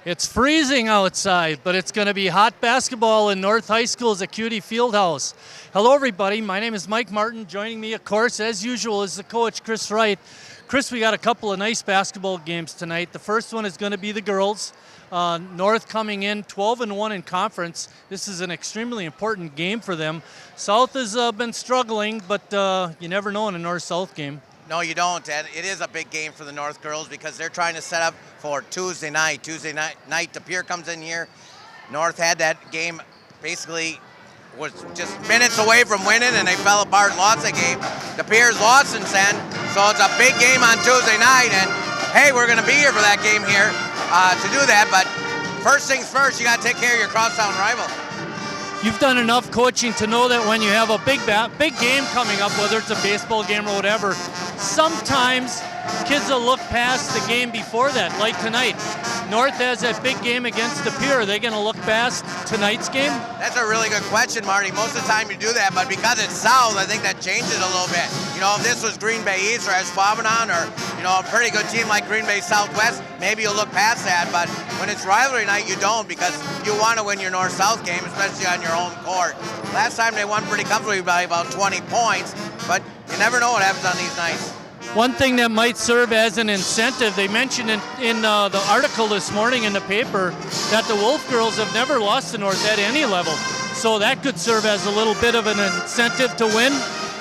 It's freezing outside, but it's going to be hot basketball in North High School's Acuity Fieldhouse. Hello, everybody. My name is Mike Martin. Joining me, of course, as usual, is the coach, Chris Wright. Chris, we got a couple of nice basketball games tonight. The first one is going to be the girls. North coming in 12-1 in conference. This is an extremely important game for them. South has been struggling, but you never know in a North-South game. No, you don't, Ed. It is a big game for the North girls because they're trying to set up for Tuesday night. Tuesday night, De Pere comes in here. North had that game, basically was just minutes away from winning, and they fell apart, lost the game. De Pere's lost since then, so it's a big game on Tuesday night, and hey, we're going to be here for that game here to do that, but first things first, you got to take care of your crosstown rival. You've done enough coaching to know that when you have a big game coming up, whether it's a baseball game or whatever, sometimes kids will look past the game before that, like tonight. North has that big game against De Pere. Are they going to look past tonight's game? That's a really good question, Marty. Most of the time you do that, but because it's South, I think that changes a little bit. You know, if this was Green Bay East or Sheboygan or, you know, a pretty good team like Green Bay Southwest, maybe you'll look past that, but when it's rivalry night, you don't, because you want to win your North-South game, especially on your home court. Last time they won pretty comfortably by about 20 points, but you never know what happens on these nights. One thing that might serve as an incentive, they mentioned in the article this morning in the paper that the Wolf girls have never lost to North at any level. So that could serve as a little bit of an incentive to win.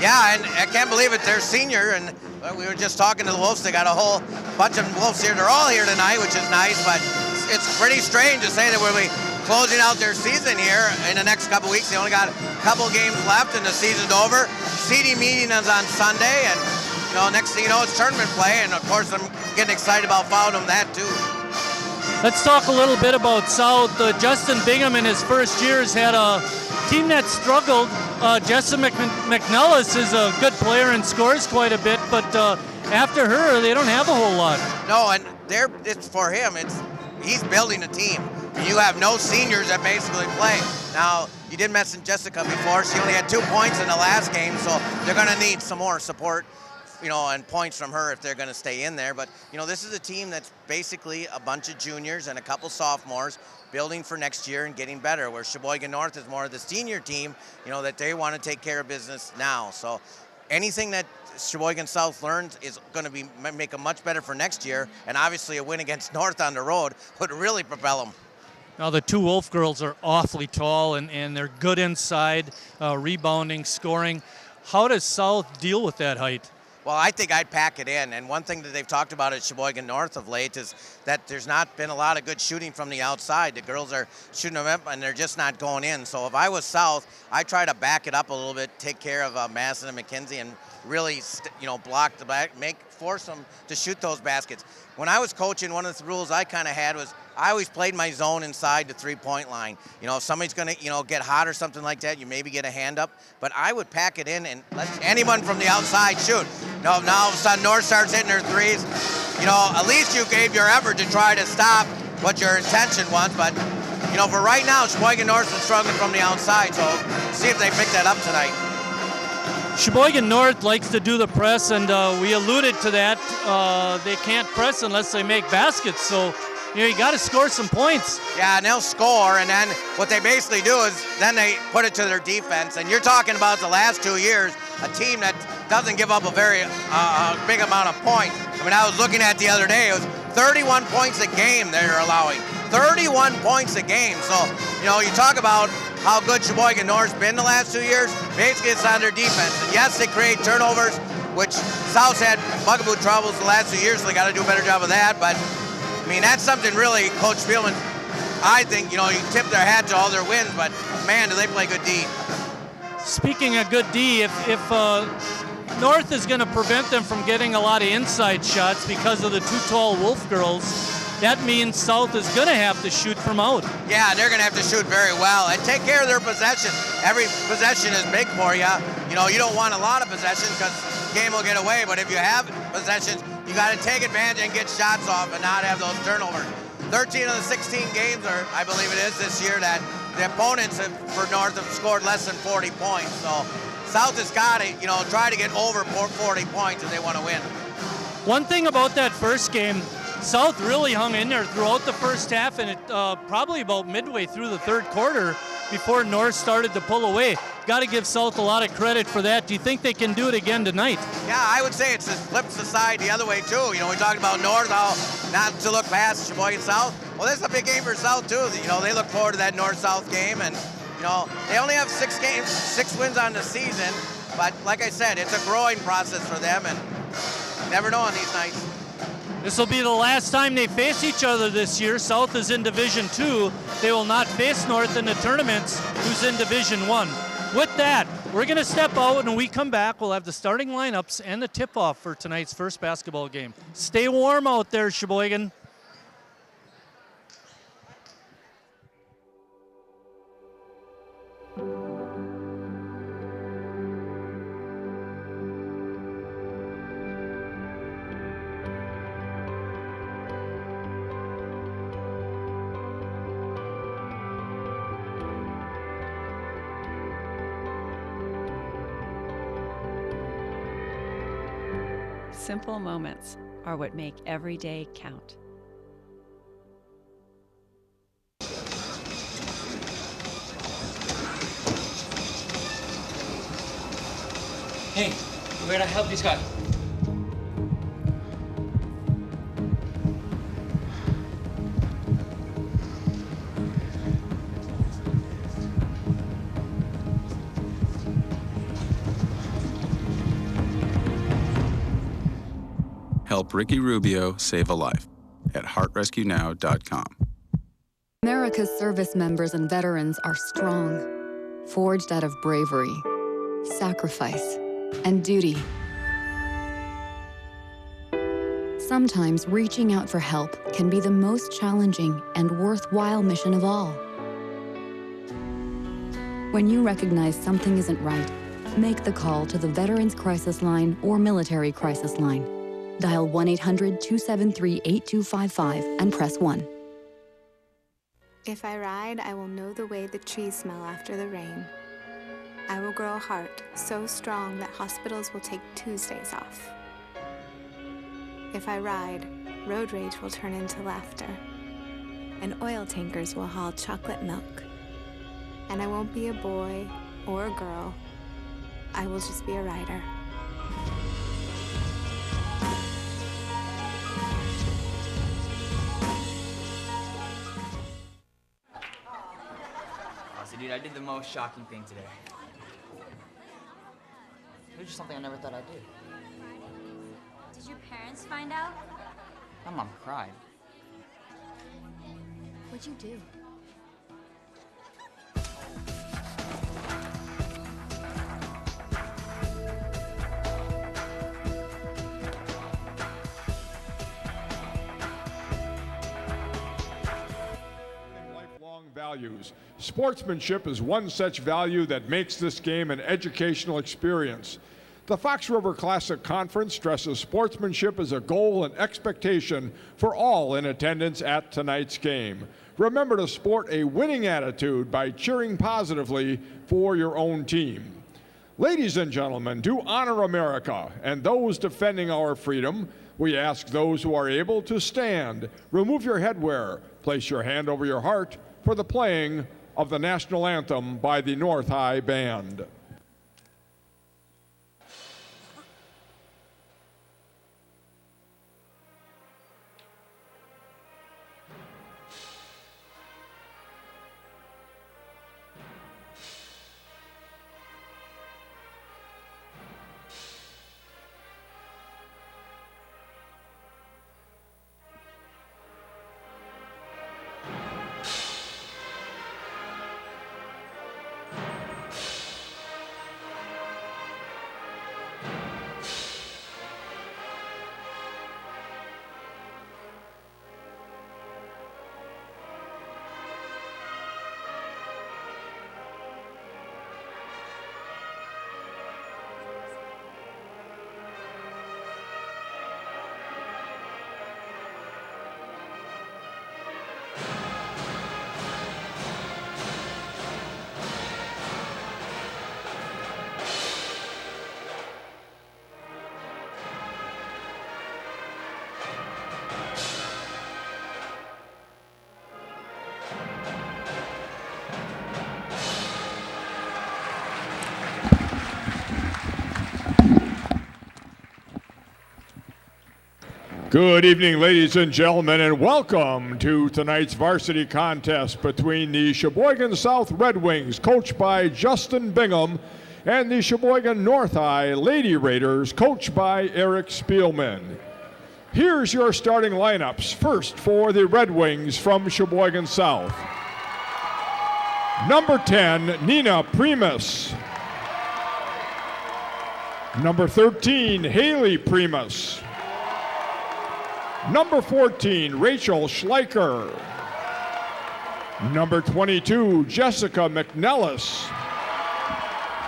Yeah, and I can't believe it. They're senior, and we were just talking to the Wolves. They got a whole bunch of Wolves here. They're all here tonight, which is nice, but it's pretty strange to say that we'll be closing out their season here in the next couple weeks. They only got a couple games left, and the season's over. CD meeting is on Sunday, and you know, next thing you know, it's tournament play, and of course I'm getting excited about following them that too. Let's talk a little bit about South. Justin Bingham in his first year has had a team that struggled. Jessa McNellis is a good player and scores quite a bit, but after her, they don't have a whole lot. No, and it's for him. He's building a team. You have no seniors that basically play. Now, you did mention Jessica before. She only had 2 points in the last game, so they're going to need some more support, you know, and points from her if they're going to stay in there. But, you know, this is a team that's basically a bunch of juniors and a couple sophomores building for next year and getting better, where Sheboygan North is more of the senior team, you know, that they want to take care of business now. So anything that Sheboygan South learns is going to make them much better for next year, and obviously a win against North on the road would really propel them. Now, the two Wolf girls are awfully tall, and they're good inside, rebounding, scoring. How does South deal with that height? Well, I think I'd pack it in, and one thing that they've talked about at Sheboygan North of late is that there's not been a lot of good shooting from the outside. The girls are shooting them up, and they're just not going in. So if I was South, I'd try to back it up a little bit, take care of Madison and McKenzie, and really, you know, block the back, force them to shoot those baskets. When I was coaching, one of the rules I kind of had was I always played my zone inside the three-point line. You know, if somebody's going to, you know, get hot or something like that, you maybe get a hand up. But I would pack it in and let anyone from the outside shoot. Now all of a sudden North starts hitting their threes. You know, at least you gave your effort to try to stop what your intention was. But, you know, for right now, Sheboygan North is struggling from the outside. So see if they pick that up tonight. Sheboygan North likes to do the press, and we alluded to that. They can't press unless they make baskets, so you know, you got to score some points. Yeah, and they'll score, and then what they basically do is then they put it to their defense. And you're talking about the last 2 years, a team that doesn't give up a very big amount of points. I mean, I was looking at the other day, it was 31 points a game they're allowing. 31 points a game. So, you know, you talk about how good Sheboygan North's been the last 2 years. Basically, it's on their defense. And yes, they create turnovers, which South's had bugaboo troubles the last 2 years, so they got to do a better job of that. But, I mean, that's something really Coach Spielman, I think, you know, you tip their hat to all their wins, but, man, do they play good D. Speaking of good D, if North is going to prevent them from getting a lot of inside shots because of the two tall Wolf girls, that means South is going to have to shoot from out. Yeah, they're going to have to shoot very well and take care of their possession. Every possession is big for you. You know, you don't want a lot of possessions because the game will get away, but if you have possessions, you got to take advantage and get shots off and not have those turnovers. 13 of the 16 games, or I believe it is this year, that the opponents for North have scored less than 40 points. So South has got to, you know, try to get over 40 points if they want to win. One thing about that first game, South really hung in there throughout the first half, and it probably about midway through the third quarter before North started to pull away. Got to give South a lot of credit for that. Do you think they can do it again tonight? Yeah, I would say it's flips the side the other way too. You know, we talked about North, how not to look past Sheboygan South. Well, this is a big game for South too. You know, they look forward to that North-South game, and you know, they only have 6 wins on the season. But like I said, it's a growing process for them, and you never know on these nights. This will be the last time they face each other this year. South is in Division 2. They will not face North in the tournaments, who's in Division 1. With that, we're going to step out, and when we come back, we'll have the starting lineups and the tip-off for tonight's first basketball game. Stay warm out there, Sheboygan. Simple moments are what make every day count. Hey, where'd I help you, Scott? Help Ricky Rubio save a life at heartrescuenow.com. America's service members and veterans are strong, forged out of bravery, sacrifice, and duty. Sometimes reaching out for help can be the most challenging and worthwhile mission of all. When you recognize something isn't right, make the call to the Veterans Crisis Line or Military Crisis Line. Dial 1-800-273-8255 and press 1. If I ride, I will know the way the trees smell after the rain. I will grow a heart so strong that hospitals will take Tuesdays off. If I ride, road rage will turn into laughter, and oil tankers will haul chocolate milk. And I won't be a boy or a girl. I will just be a rider. Dude, I did the most shocking thing today. It was just something I never thought I'd do. Did your parents find out? My mom cried. What'd you do? Values. Sportsmanship is one such value that makes this game an educational experience. The Fox River Classic Conference stresses sportsmanship as a goal and expectation for all in attendance at tonight's game. Remember to sport a winning attitude by cheering positively for your own team. Ladies and gentlemen, to honor America and those defending our freedom, we ask those who are able to stand, remove your headwear, place your hand over your heart, for the playing of the national anthem by the North High Band. Good evening, ladies and gentlemen, and welcome to tonight's varsity contest between the Sheboygan South Red Wings, coached by Justin Bingham, and the Sheboygan North High Lady Raiders, coached by Eric Spielman. Here's your starting lineups. First for the Red Wings from Sheboygan South. Number 10, Nina Primus. Number 13, Haley Primus. Number 14, Rachel Schleicher. Number 22, Jessica McNellis.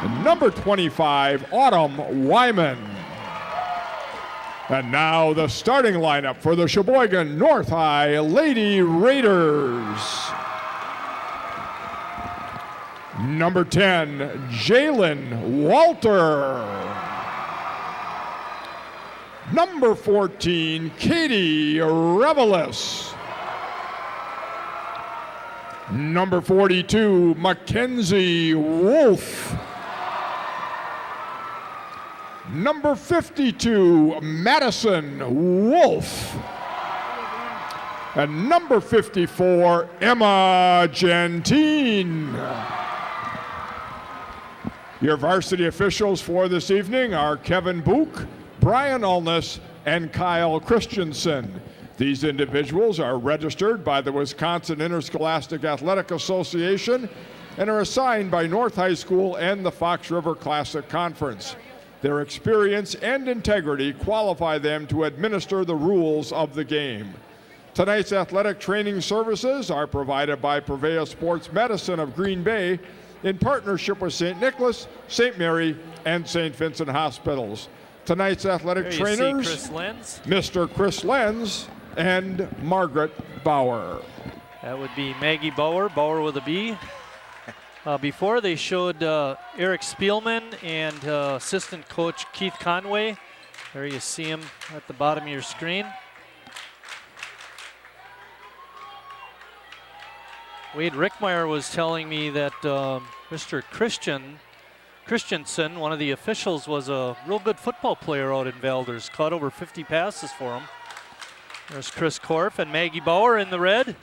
And number 25, Autumn Wyman. And now the starting lineup for the Sheboygan North High Lady Raiders. Number 10, Jalen Walter. Number 14, Katie Revelis. Number 42, Mackenzie Wolf. Number 52, Madison Wolf. And number 54, Emma Gentine. Your varsity officials for this evening are Kevin Book, Brian Ulness, and Kyle Christensen. These individuals are registered by the Wisconsin Interscholastic Athletic Association and are assigned by North High School and the Fox River Classic Conference. Their experience and integrity qualify them to administer the rules of the game. Tonight's athletic training services are provided by Purveyor Sports Medicine of Green Bay in partnership with St. Nicholas, St. Mary, and St. Vincent Hospitals. Tonight's athletic trainers, Chris Lenz. Mr. Chris Lenz and Margaret Bauer. That would be Maggie Bauer, Bauer with a B. Before they showed Eric Spielman and assistant coach Keith Conway. There you see him at the bottom of your screen. Wade Rickmeyer was telling me that Mr. Christensen, one of the officials, was a real good football player out in Valders. Caught over 50 passes for him. There's Chris Korf and Maggie Bauer in the red.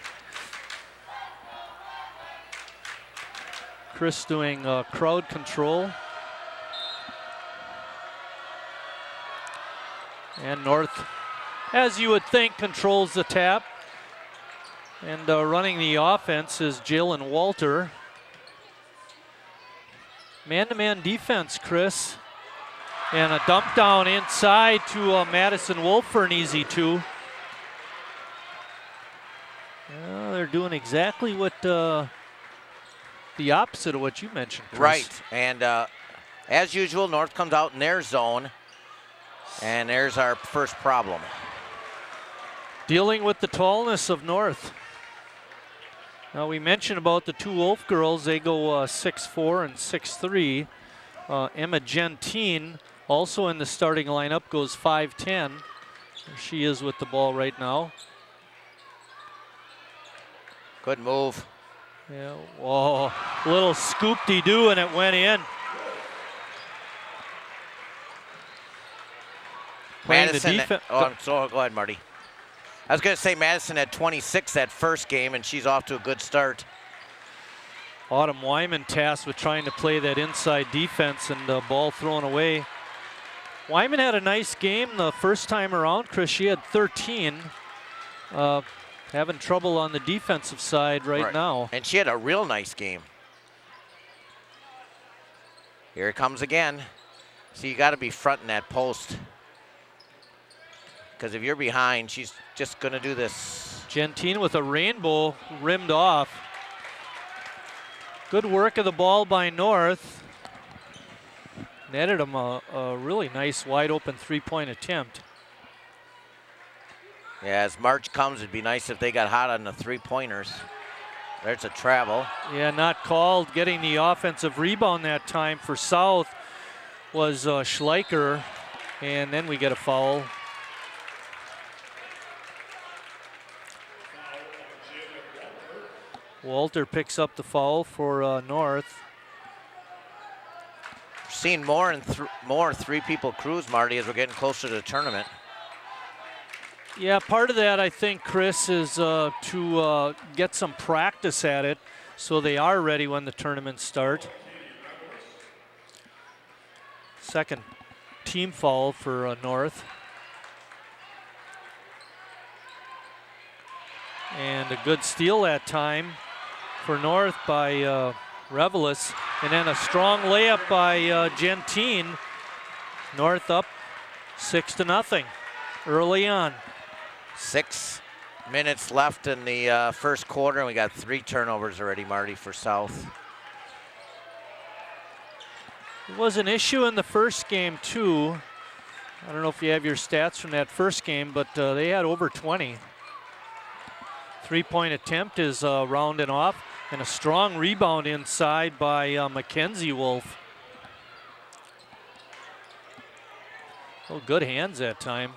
Chris doing crowd control. And North, as you would think, controls the tap. And running the offense is Jalen Walter. Man-to-man defense, Chris. And a dump down inside to Madison Wolf for an easy two. They're doing exactly what the opposite of what you mentioned, Chris. Right, and as usual, North comes out in their zone, and there's our first problem. Dealing with the tallness of North. Now we mentioned about the two Wolf girls. They go 6'4" and 6'3". Emma Gentine, also in the starting lineup, goes 5'10". There she is with the ball right now. Good move. Yeah, whoa, little scoop-de-doo and it went in. Madison, go ahead, Marty. I was going to say Madison had 26 that first game, and she's off to a good start. Autumn Wyman tasked with trying to play that inside defense and the ball thrown away. Wyman had a nice game the first time around, Chris. She had 13. Having trouble on the defensive side right now. And she had a real nice game. Here it comes again. So you got to be fronting that post. Because if you're behind, she's just going to do this. Gentine with a rainbow rimmed off. Good work of the ball by North. Netted him a really nice wide open three-point attempt. Yeah, as March comes, it'd be nice if they got hot on the three-pointers. There's a travel. Yeah, not called. Getting the offensive rebound that time for South was Schleicher, and then we get a foul. Walter picks up the foul for North. Seeing more three-people crews, Marty, as we're getting closer to the tournament. Yeah, part of that, I think, Chris, is to get some practice at it so they are ready when the tournaments start. Second team foul for North. And a good steal that time for North by Revelis. And then a strong layup by Gentine. North up 6-0 early on. 6 minutes left in the first quarter, and we got 3 turnovers already, Marty, for South. It was an issue in the first game, too. I don't know if you have your stats from that first game, but they had over 20. 3-point attempt is rounding off, and a strong rebound inside by Mackenzie Wolf. Oh, good hands that time.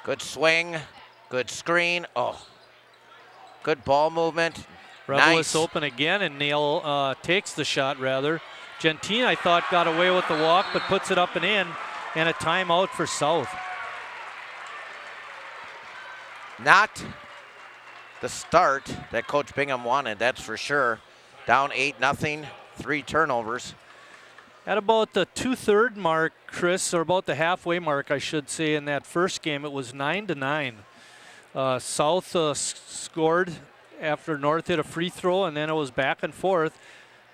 Good swing, good screen. Oh, good ball movement. Revelis Nice. open again, and Neal takes the shot, rather. Gentine, I thought, got away with the walk, but puts it up and in, and a timeout for South. Not the start that Coach Bingham wanted, that's for sure. Down 8-0, 3 turnovers. At about the 2/3 mark, Chris, or about the halfway mark, I should say, in that first game, it was 9-9. South scored after North hit a free throw, and then it was back and forth,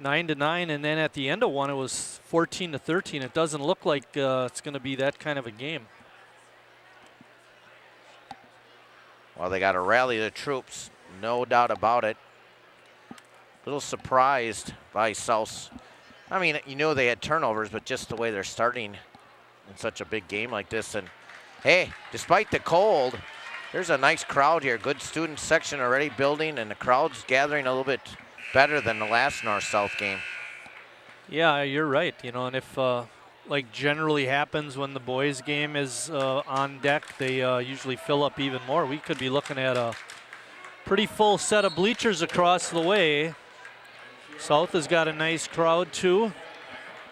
9-9, and then at the end of one, it was 14-13. It doesn't look like it's going to be that kind of a game. Well, they got to rally the troops, no doubt about it. A little surprised by South. I mean, you know they had turnovers, but just the way they're starting in such a big game like this. And hey, despite the cold, there's a nice crowd here. Good student section already building, and the crowd's gathering a little bit better than the last North-South game. Yeah, you're right. You know, and if like generally happens when the boys game is on deck, they usually fill up even more. We could be looking at a pretty full set of bleachers across the way. South has got a nice crowd too.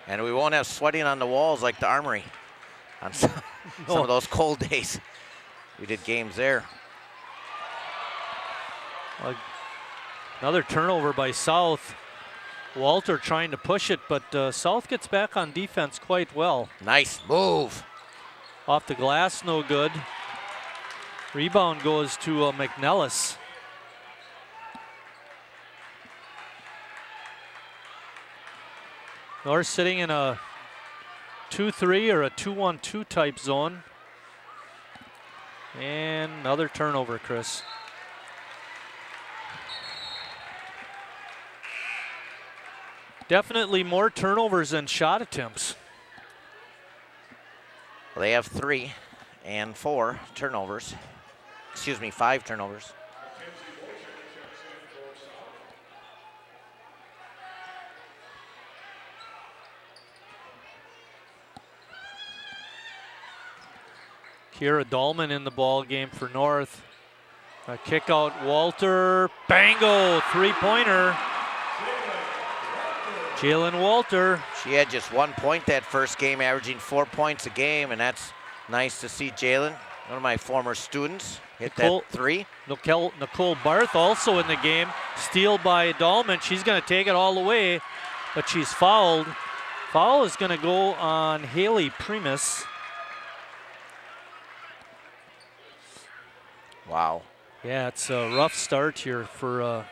And we won't have sweating on the walls like the Armory on some of those cold days. We did games there. Another turnover by South. Walter trying to push it, but South gets back on defense quite well. Nice move. Off the glass, no good. Rebound goes to McNellis. North sitting in a 2-3 or a 2-1-2 type zone. And another turnover, Chris. Definitely more turnovers than shot attempts. Well, they have 3 and 4 turnovers. Excuse me, 5 turnovers. Kira Dahlman in the ball game for North. A kick out, Walter, bango, 3-pointer. Jalen Walter. She had just 1 point that first game, averaging 4 points a game, and that's nice to see Jalen, one of my former students, hit that 3. Nicole Barth also in the game. Steal by Dahlman. She's going to take it all the way, but she's fouled. Foul is going to go on Haley Primus. Wow. Yeah, it's a rough start here for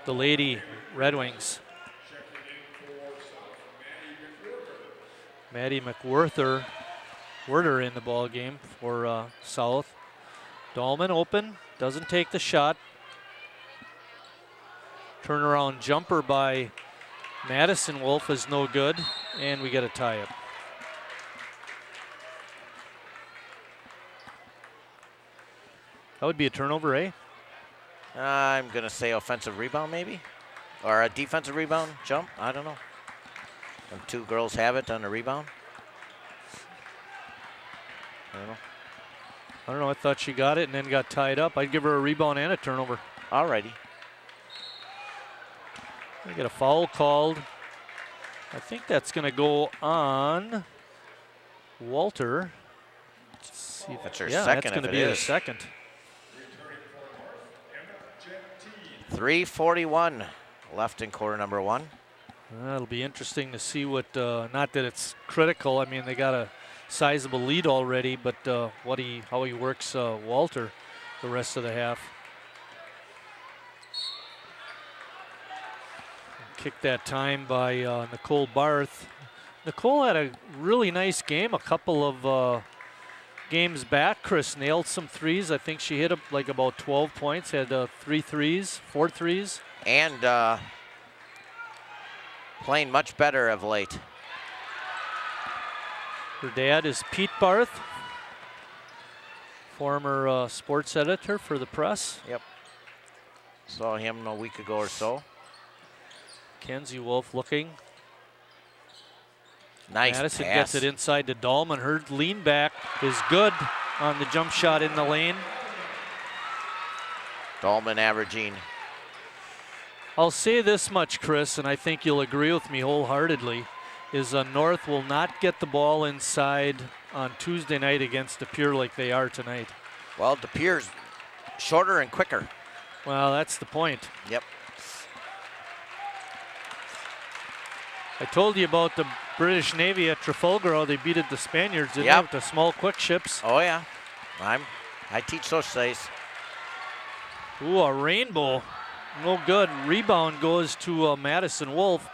the Lady Red Wings. Maddie McWhorter in the ball game for South. Dahlman open, doesn't take the shot. Turnaround jumper by Madison Wolf is no good, and we get a tie-up. That would be a turnover, eh? I'm going to say offensive rebound maybe, or a defensive rebound jump. I don't know. And 2 girls have it on the rebound. I don't know. I thought she got it and then got tied up. I'd give her a rebound and a turnover. Alrighty. We get a foul called. I think that's going to go on Walter. See if That's her yeah, second that's going to if be it her is. second. 3:41 left in quarter number 1. It'll be interesting to see what, not that it's critical. I mean, they got a sizable lead already, but how he works Walter the rest of the half. Kicked that time by Nicole Barth. Nicole had a really nice game a couple of games back. Chris nailed some threes. I think she hit like about 12 points, had 3 threes, 4 threes. And playing much better of late. Her dad is Pete Barth, former sports editor for the Press. Yep. Saw him a week ago or so. Kenzie Wolf looking. Nice Madison pass. gets it inside to Dahlman. Her lean back is good on the jump shot in the lane. Dahlman averaging. I'll say this much, Chris, and I think you'll agree with me wholeheartedly, is North will not get the ball inside on Tuesday night against De Pere like they are tonight. Well, De Pere's shorter and quicker. Well, that's the point. Yep. I told you about the British Navy at Trafalgar, how they beat the Spaniards, didn't Yep. they, with the small quick ships. Oh yeah, I teach social studies. Ooh, a rainbow. No good. Rebound goes to Madison Wolf.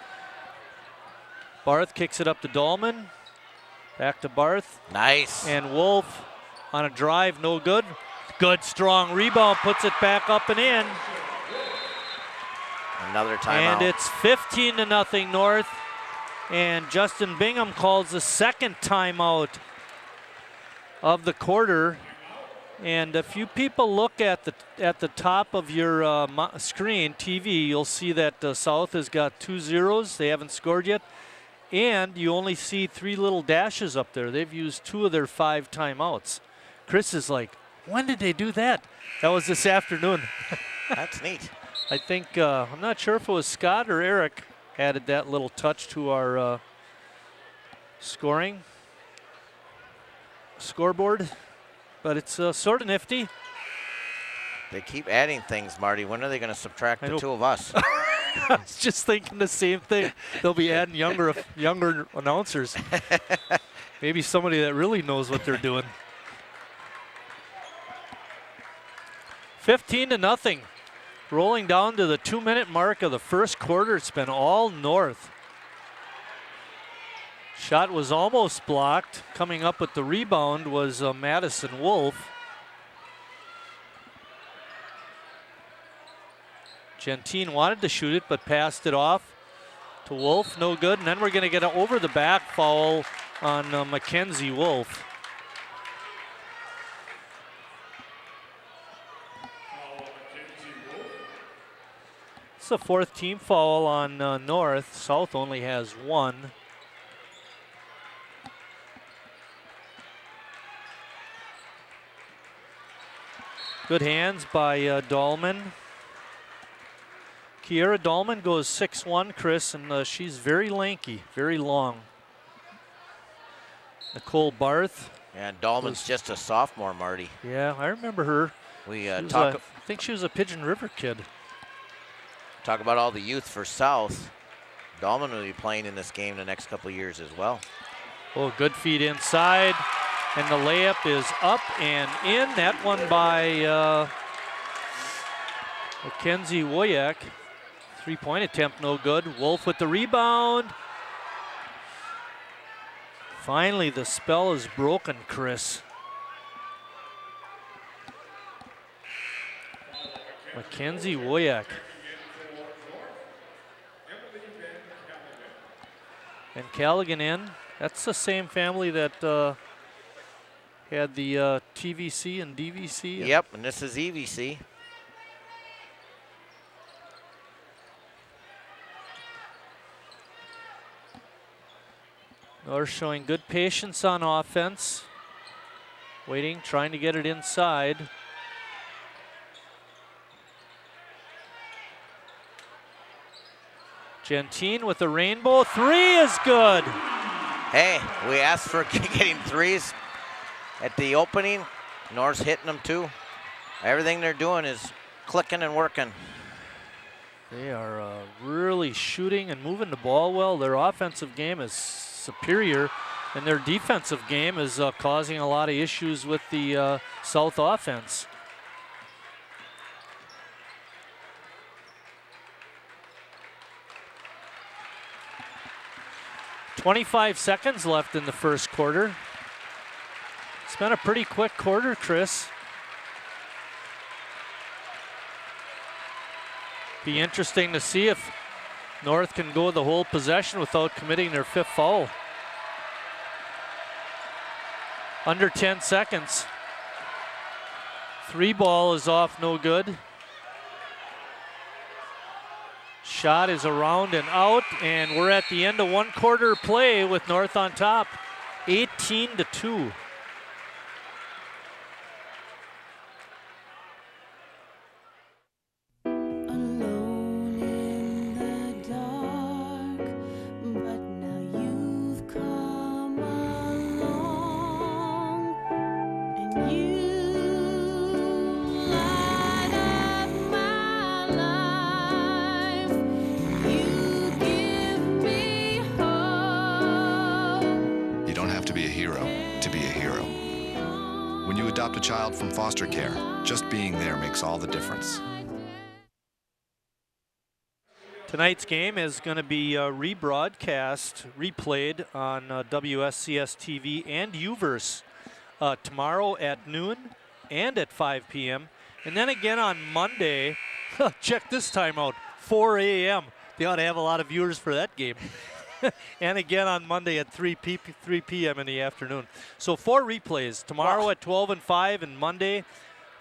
Barth kicks it up to Dahlman. Back to Barth. Nice. And Wolf on a drive, no good. Good, strong rebound, puts it back up and in. Another timeout. And it's 15-0 North. And Justin Bingham calls the second timeout of the quarter. And if you people look at the top of your screen, TV, you'll see that South has got 2 zeros. They haven't scored yet. And you only see 3 little dashes up there. They've used 2 of their 5 timeouts. Chris is like, when did they do that? That was this afternoon. That's neat. I think, I'm not sure if it was Scott or Eric added that little touch to our scoring scoreboard. But it's sort of nifty. They keep adding things, Marty. When are they going to subtract the 2 of us? I was just thinking the same thing. They'll be adding younger announcers. Maybe somebody that really knows what they're doing. 15-0. Rolling down to the 2-minute mark of the first quarter. It's been all North. Shot was almost blocked. Coming up with the rebound was Madison Wolf. Gentine wanted to shoot it, but passed it off to Wolf. No good. And then we're going to get an over-the-back foul on Mackenzie Wolf. It's the 4th team foul on North. South only has 1. Good hands by Dahlman. Kiera Dahlman goes 6'1", Chris, and she's very lanky, very long. Nicole Barth. And Dahlman's just a sophomore, Marty. Yeah, I remember her. We I think she was a Pigeon River kid. Talk about all the youth for South. Dahlman will be playing in this game the next couple of years as well. Oh, good feed inside. And the layup is up and in. That one by Mackenzie Woyak. 3-point attempt, no good. Wolf with the rebound. Finally, the spell is broken, Chris. Mackenzie Woyak. And Callaghan in. That's the same family that had the TVC and DVC. Yep, and this is EVC. North showing good patience on offense. Waiting, trying to get it inside. Gentine with the rainbow. 3 is good. Hey, we asked for getting threes. at the opening. North's hitting them too. Everything they're doing is clicking and working. They are really shooting and moving the ball well. Their offensive game is superior, and their defensive game is causing a lot of issues with the South offense. 25 seconds left in the first quarter. It's been a pretty quick quarter, Chris. Be interesting to see if North can go the whole possession without committing their 5th foul. Under 10 seconds. 3 ball is off, no good. Shot is around and out, and we're at the end of 1 quarter play with North on top, 18-2. Adopt a child from foster care. Just being there makes all the difference. Tonight's game is going to be rebroadcast, replayed on WSCS TV and UVerse tomorrow at noon and at 5 p.m. And then again on Monday, check this time out, 4 a.m. They ought to have a lot of viewers for that game. And again on Monday at 3 p.m. in the afternoon. So 4 replays, tomorrow at 12 and 5, and Monday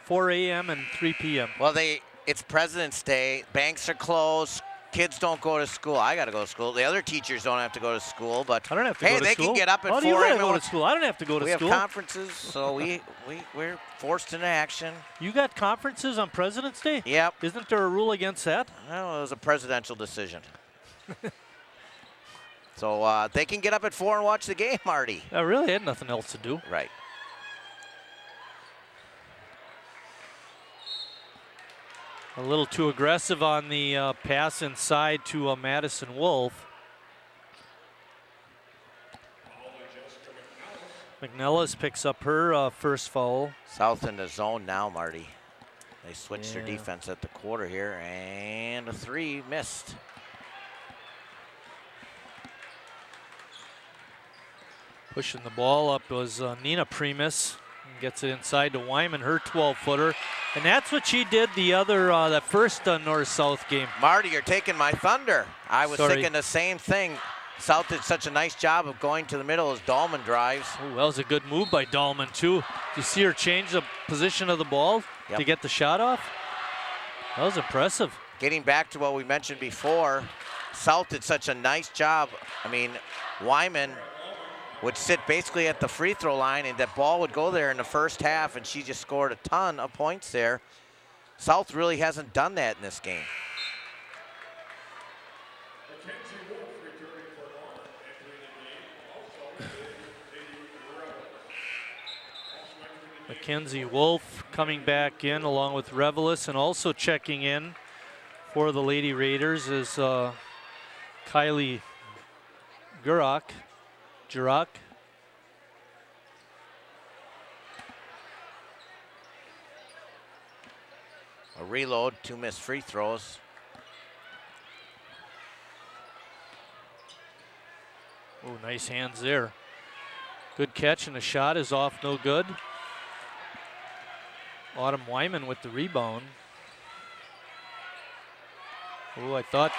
4 a.m. and 3 p.m. Well, it's President's Day. Banks are closed. Kids don't go to school. I got to go to school. The other teachers don't have to go to school, but I don't have to hey, go to school. They can get up at 4 a.m. You and go to school. I don't have to go to school. We have conferences, so we're forced into action. You got conferences on President's Day? Yep. Isn't there a rule against that? Well, it was a presidential decision. So they can get up at 4 and watch the game, Marty. I really had nothing else to do. Right. A little too aggressive on the pass inside to Madison Wolf. McNellis picks up her first foul. South in the zone now, Marty. They switched their defense at the quarter here, and a 3 missed. Pushing the ball up was Nina Primus. Gets it inside to Wyman, her 12-footer. And that's what she did that first North-South game. Marty, you're taking my thunder. I was thinking the same thing. South did such a nice job of going to the middle as Dahlman drives. Oh, that was a good move by Dahlman, too. You see her change the position of the ball to get the shot off? That was impressive. Getting back to what we mentioned before, South did such a nice job. I mean, Wyman would sit basically at the free throw line, and that ball would go there in the first half, and she just scored a ton of points there. South really hasn't done that in this game. Mackenzie Wolf coming back in along with Revelis, and also checking in for the Lady Raiders is Kylie Jurak. A reload, 2 missed free throws. Oh, nice hands there. Good catch, and the shot is off, no good. Autumn Wyman with the rebound. Oh, I thought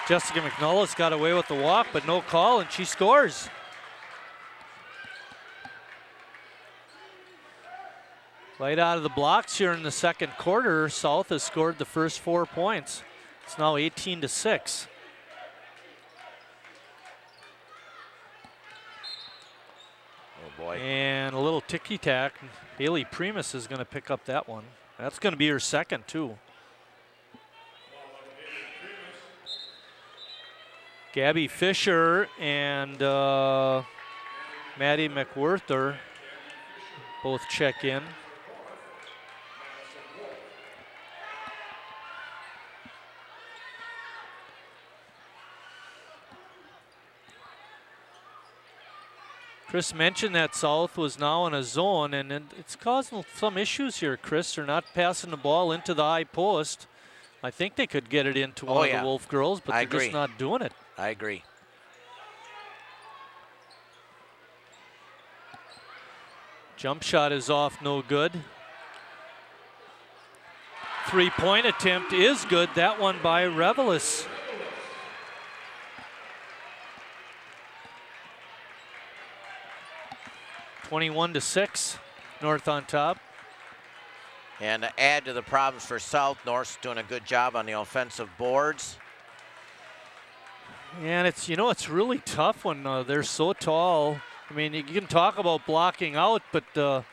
Jessica McNullis got away with the walk, but no call, and she scores. Right out of the blocks here in the second quarter, South has scored the first 4 points. It's now 18-6. Oh boy. And a little ticky-tack. Bailey Primus is going to pick up that one. That's going to be her second, too. Gabby Fisher and Maddie McWhirter both check in. Chris mentioned that South was now in a zone, and it's causing some issues here, Chris. They're not passing the ball into the high post. I think they could get it into one of the Wolf girls, but they're just not doing it. I agree. Jump shot is off, no good. Three-point attempt is good. That one by Revelis. (21-6), North on top. And to add to the problems for South, North's doing a good job on the offensive boards. And it's, you know, it's really tough when they're so tall. I mean, you can talk about blocking out, but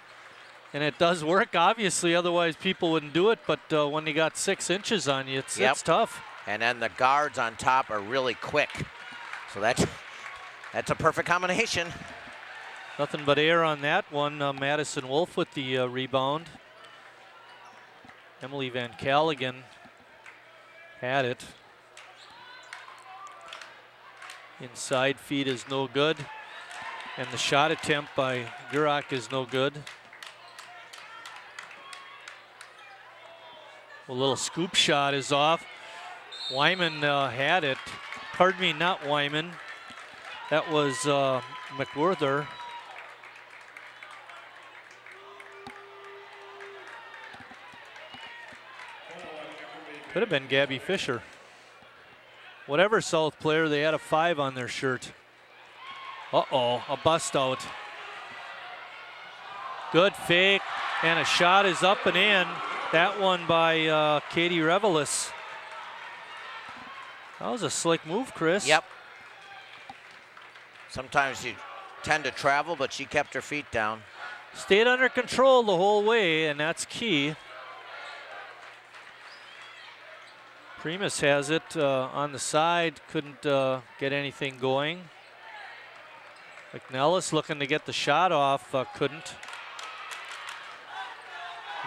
and it does work, obviously, otherwise people wouldn't do it. But when you got 6 inches on you, it's tough. And then the guards on top are really quick. So that's a perfect combination. Nothing but air on that one. Madison Wolf with the rebound. Emily Van Callaghan had it. Inside feed is no good. And the shot attempt by Gurak is no good. A little scoop shot is off. Wyman had it. Pardon me, not Wyman. That was McWhorter. Could have been Gabby Fisher. Whatever South player, they had a 5 on their shirt. Uh-oh, a bust out. Good fake, and a shot is up and in. That one by Katie Revelis. That was a slick move, Chris. Yep. Sometimes you tend to travel, but she kept her feet down. Stayed under control the whole way, and that's key. Primus has it on the side, couldn't get anything going. McNellis looking to get the shot off, couldn't.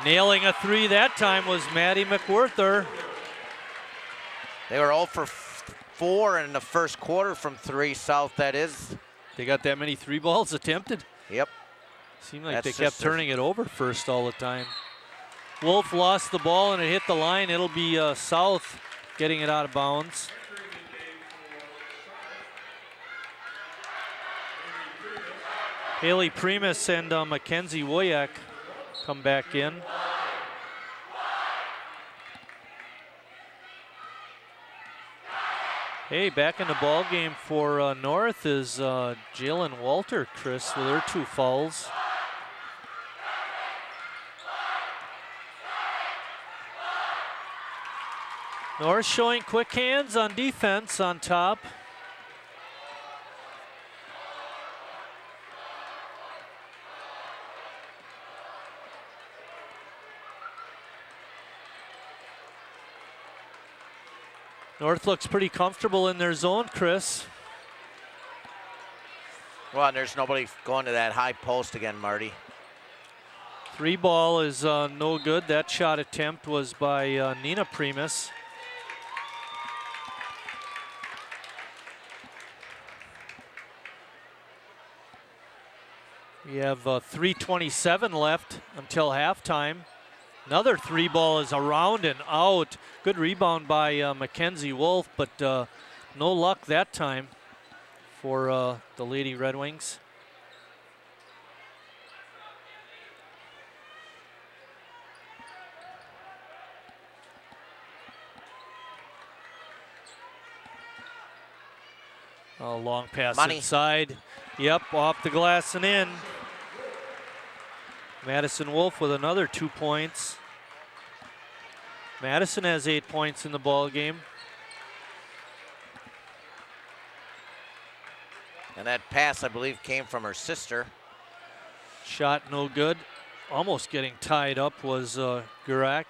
Nailing a 3 that time was Maddie McWhorter. They were 0 for 4 in the first quarter from 3, South, that is. They got that many 3 balls attempted? Yep. Seemed like they kept turning it over first all the time. Wolf lost the ball and it hit the line. It'll be South getting it out of bounds. Haley Primus and Mackenzie Woyak come back in. Hey, back in the ball game for North is Jalen Walter, Chris, with her 2 fouls. North showing quick hands on defense on top. North looks pretty comfortable in their zone, Chris. Well, and there's nobody going to that high post again, Marty. 3 ball is no good. That shot attempt was by Nina Primus. We have 3:27 left until halftime. Another 3 ball is around and out. Good rebound by Mackenzie Wolf, but no luck that time for the Lady Red Wings. A long pass inside. Yep, off the glass and in. Madison Wolf with another 2 points. Madison has 8 points in the ball game. And that pass, I believe, came from her sister. Shot no good. Almost getting tied up was Gurak.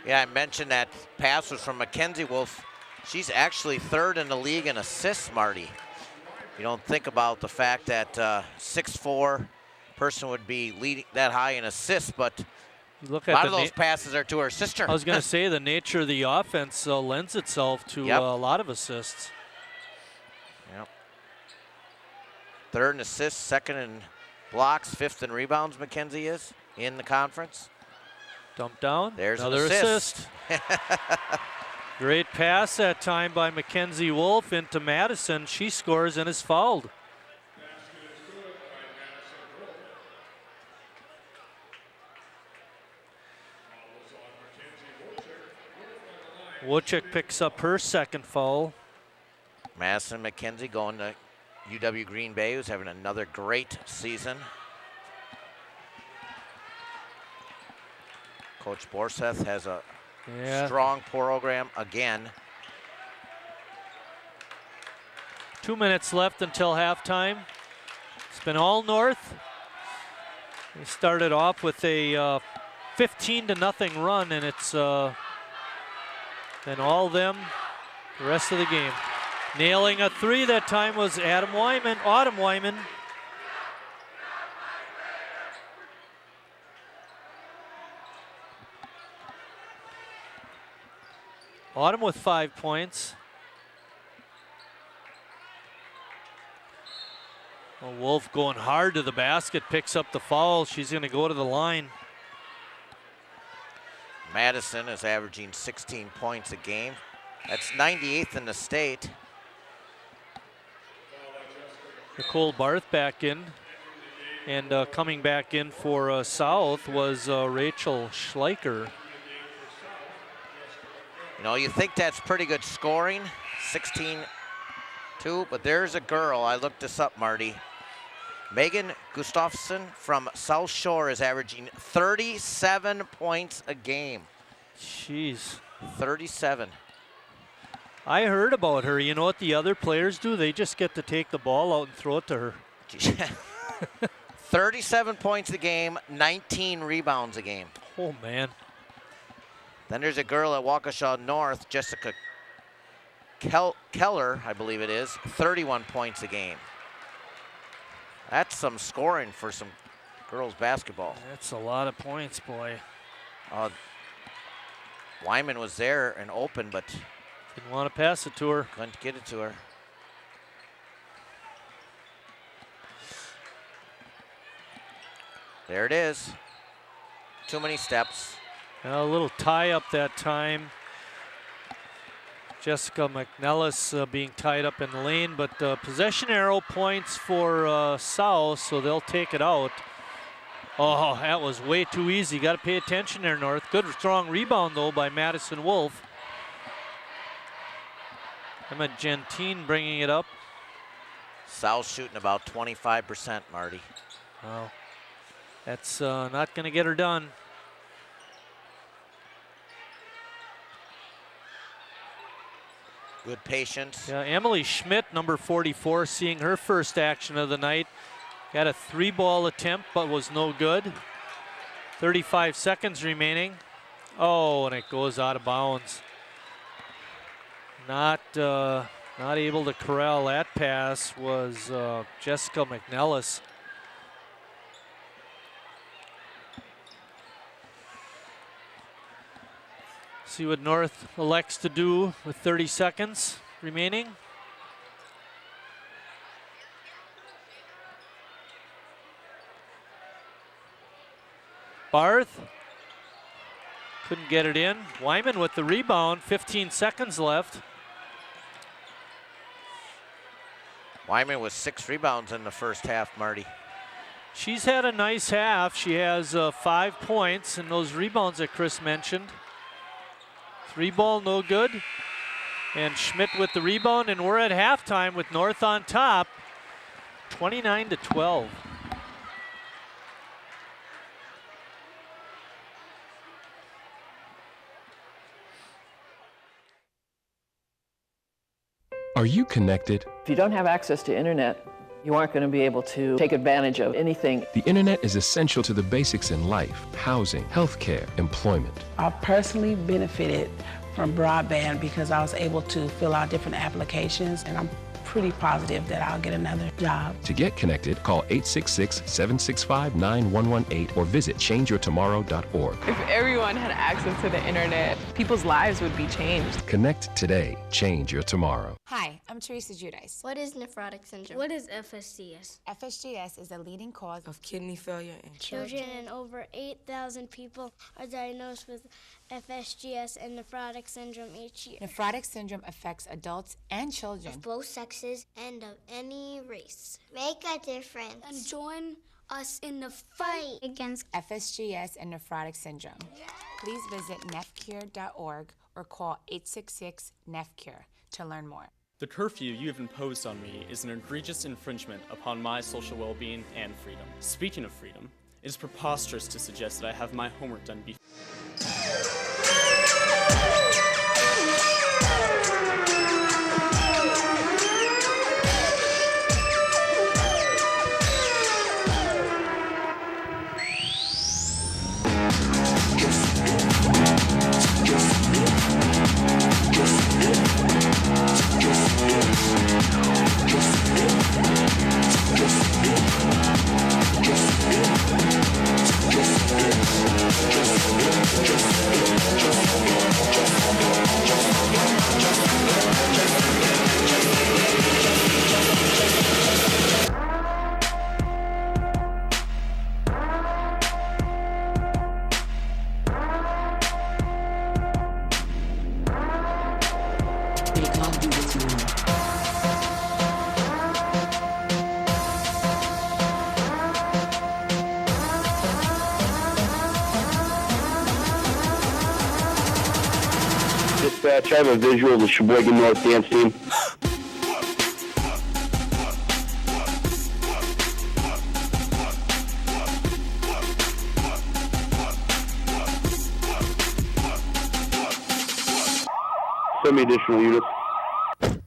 Yeah, I mentioned that pass was from Mackenzie Wolf. She's actually third in the league in assists, Marty. You don't think about the fact that 6'4" person would be leading that high in assists, but You look a at lot of those passes are to her sister. I was going to say the nature of the offense lends itself to Yep. a lot of assists. Yep. Third in assists, second in blocks, fifth in rebounds, Mackenzie is in the conference. Dump down. There's another an assist. Great pass that time by Mackenzie Wolf into Madison. She scores and is fouled. Wojcik picks up her second foul. Madison McKenzie going to UW Green Bay, who's having another great season. Coach Borseth has a strong program again. 2 minutes left until halftime. It's been all North. They started off with a 15-0 run, and it's been all them the rest of the game. Nailing a three that time was Autumn Wyman. Autumn with 5 points. Well, Wolf going hard to the basket, picks up the foul. She's going to go to the line. Madison is averaging 16 points a game. That's 98th in the state. Nicole Barth back in. And coming back in for South was Rachel Schleicher. You know, you think that's pretty good scoring, 16-2, but there's a girl, I looked this up, Marty. Megan Gustafson from South Shore is averaging 37 points a game. Jeez. 37. I heard about her. You know what the other players do? They just get to take the ball out and throw it to her. 37 points a game, 19 rebounds a game. Oh, man. Then there's a girl at Waukesha North, Jessica Keller, I believe it is, 31 points a game. That's some scoring for some girls basketball. That's a lot of points, boy. Wyman was there and open, but didn't want to pass it to her. Couldn't get it to her. There it is. Too many steps. A little tie up that time. Jessica McNellis being tied up in the lane, but possession arrow points for South, so they'll take it out. Oh, that was way too easy. Got to pay attention there, North. Good, strong rebound, though, by Madison Wolf. Emma Gentine bringing it up. South shooting about 25%, Marty. Wow. That's not going to get her done. Good patience. Yeah, Emily Schmidt, number 44, seeing her first action of the night. Got a 3-ball attempt, but was no good. 35 seconds remaining. Oh, and it goes out of bounds. Not able to corral that pass was Jessica McNellis. See what North elects to do with 30 seconds remaining. Barth couldn't get it in. Wyman with the rebound, 15 seconds left. Wyman with 6 rebounds in the first half, Marty. She's had a nice half. She has 5 points, and those rebounds that Chris mentioned. 3-ball, no good. And Schmidt with the rebound, and we're at halftime with North on top, 29-12. Are you connected? If you don't have access to internet, You aren't going to be able to take advantage of anything. The internet is essential to the basics in life: housing, healthcare, employment. I personally benefited from broadband because I was able to fill out different applications, and I'm pretty positive that I'll get another job. To get connected, call 866-765-9118 or visit changeyourtomorrow.org. If everyone had access to the internet, people's lives would be changed. Connect today. Change your tomorrow. Hi, I'm Teresa Giudice. What is nephrotic syndrome? What is FSGS? FSGS is a leading cause of kidney failure in children. And over 8,000 people are diagnosed with FSGS and nephrotic syndrome each year. Nephrotic syndrome affects adults and children of both sexes and of any race. Make a difference and join us in the fight against FSGS and nephrotic syndrome. Please visit nephcure.org or call 866-NEPHCURE to learn more. The curfew you have imposed on me is an egregious infringement upon my social well-being and freedom. Speaking of freedom, it is preposterous to suggest that I have my homework done before. Dispatch, I have a visual of the Sheboygan North dance team. Send me additional units.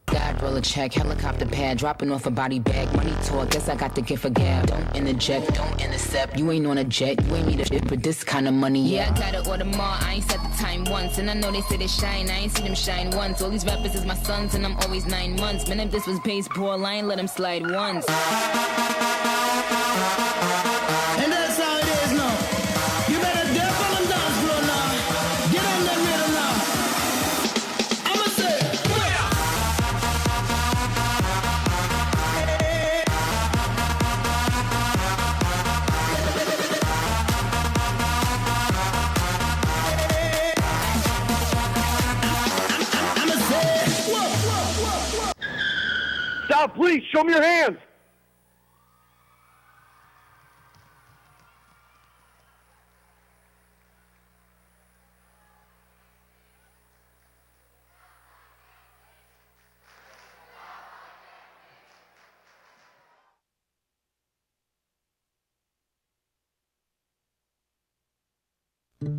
God, roll a check, helicopter pad, dropping off a body bag. Money talk, guess I got the gift of gab. Don't interject, don't intercept. You ain't on a jet, you ain't need a shit, but this kind of money. Yeah, I gotta order more. I ain't set the time once, and I know they say they shine. I ain't seen them shine once. All these rappers is my sons, and I'm always 9 months. Man, if this was baseball, I ain't let him slide once. And that's how it is now. You better dip on them dance floor now. Get on that rhythm now. I'ma say, I'ma say, Stop, please. Show me your hands.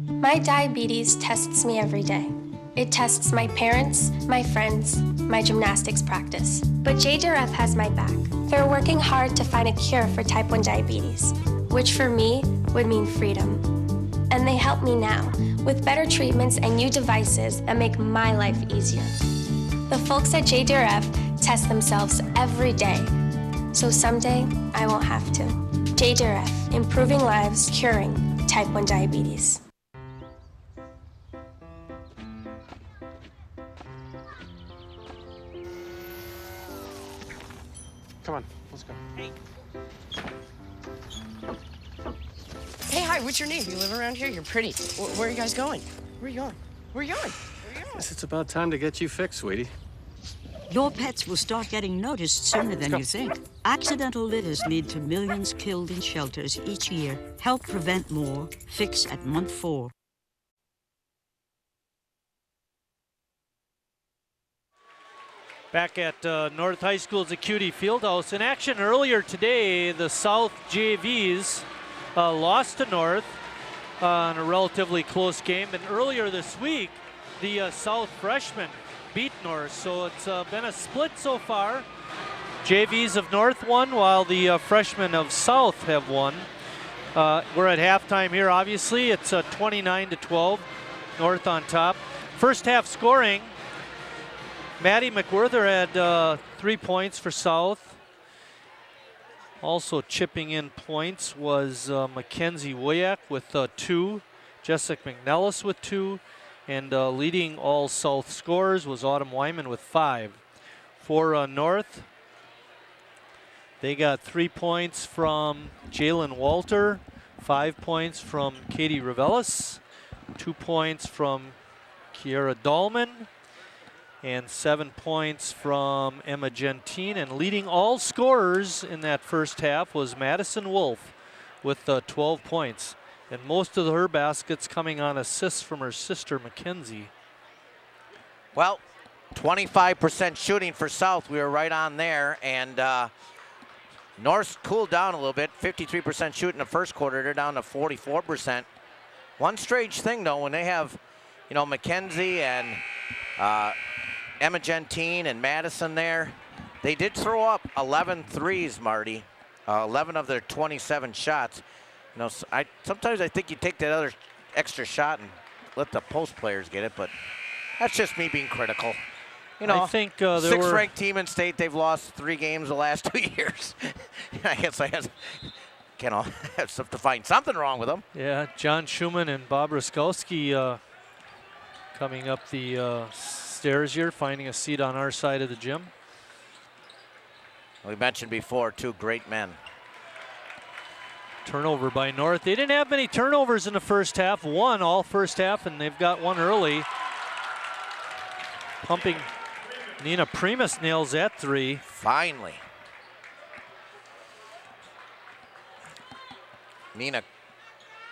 My diabetes tests me every day. It tests my parents, my friends, my gymnastics practice. But JDRF has my back. They're working hard to find a cure for type 1 diabetes, which for me would mean freedom. And they help me now with better treatments and new devices that make my life easier. The folks at JDRF test themselves every day, so someday I won't have to. JDRF, improving lives, curing type 1 diabetes. Come on, let's go. Hey, hi, what's your name? You live around here? You're pretty. Where are you guys going? Where are you going? Where are you going? Guess it's about time to get you fixed, sweetie. Your pets will start getting noticed sooner than you think. Accidental litters lead to millions killed in shelters each year. Help prevent more. Fix at month 4. Back at North High School's Acuity Fieldhouse. In action earlier today, the South JVs lost to North in a relatively close game. And earlier this week, the South freshmen beat North. So it's been a split so far. JVs of North won, while the freshmen of South have won. We're at halftime here, obviously. It's 29-12, North on top. First half scoring, Maddie McWhirter had 3 points for South. Also chipping in points was Mackenzie Woyak with 2, Jessica McNellis with 2, and leading all South scorers was Autumn Wyman with 5. For North, they got 3 points from Jalen Walter, 5 points from Katie Revelis, 2 points from Kiara Dahlman, and 7 points from Emma Gentine. And leading all scorers in that first half was Madison Wolf with 12 points. And most of her baskets coming on assists from her sister, Mackenzie. Well, 25% shooting for South. We were right on there. And North cooled down a little bit. 53% shooting in the first quarter. They're down to 44%. One strange thing, though, when they have, you know, Mackenzie and Emma Gentine and Madison there, they did throw up 11 threes, Marty. 11 of their 27 shots. You know, sometimes I think you take that other extra shot and let the post players get it, but that's just me being critical. You know, I think there sixth-ranked team in state. They've lost 3 games the last 2 years. I guess I have, you know, have to find something wrong with them. Yeah, John Schumann and Bob Ruskowski coming up the stairs here, finding a seat on our side of the gym. We mentioned before, 2 great men. Turnover by North. They didn't have many turnovers in the first half. 1 all first half, and they've got 1 early. Pumping. Nina Primus nails that 3. Finally. Nina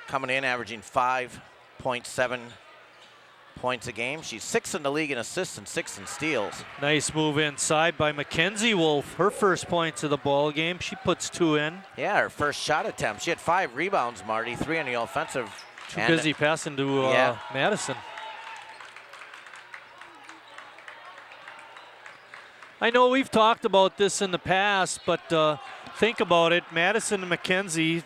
coming in, averaging 5.7 points a game. She's 6th in the league in assists and 6th in steals. Nice move inside by Mackenzie Wolf. Her first points of the ball game. She puts 2 in. Yeah, her first shot attempt. She had 5 rebounds, Marty, 3 on the offensive. Too busy passing to Madison. I know we've talked about this in the past, but think about it. Madison and Mackenzie,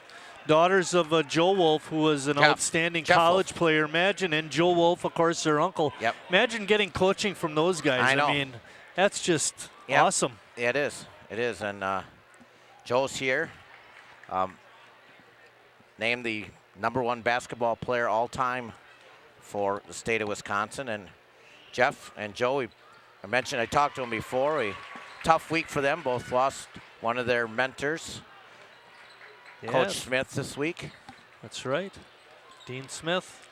daughters of Joe Wolf, who was an outstanding college player. Imagine, and Joe Wolf, of course, their uncle. Yep. Imagine getting coaching from those guys. I know. I mean, that's just awesome. Yeah, it is. It is. And Joe's here. Named the #1 basketball player all time for the state of Wisconsin. And Jeff and Joe, I talked to him before. A tough week for them. Both lost one of their mentors. Yeah. Coach Smith this week. That's right. Dean Smith.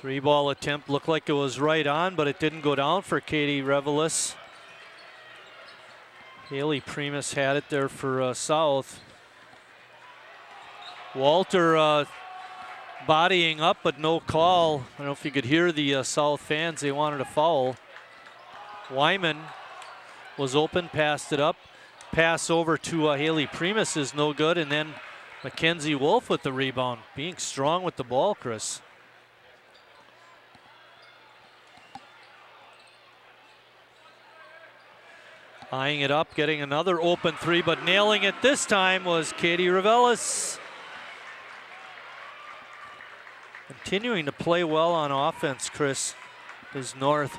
3-ball attempt looked like it was right on, but it didn't go down for Katie Revelis. Haley Primus had it there for South. Walter bodying up, but no call. I don't know if you could hear the South fans. They wanted a foul. Wyman was open, passed it up. Pass over to Haley Primus is no good, and then Mackenzie Wolf with the rebound. Being strong with the ball, Chris. Eyeing it up, getting another open 3, but nailing it this time was Katie Revelis. Continuing to play well on offense, Chris, is North.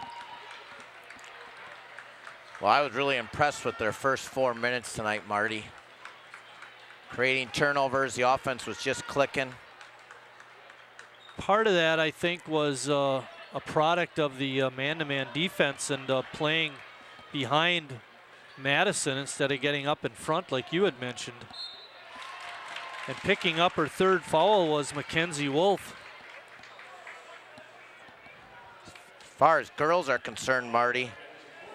Well, I was really impressed with their first 4 minutes tonight, Marty. Creating turnovers, the offense was just clicking. Part of that, I think, was a product of the man-to-man defense and playing behind Madison instead of getting up in front like you had mentioned. And picking up her 3rd foul was Mackenzie Wolf. As far as girls are concerned, Marty,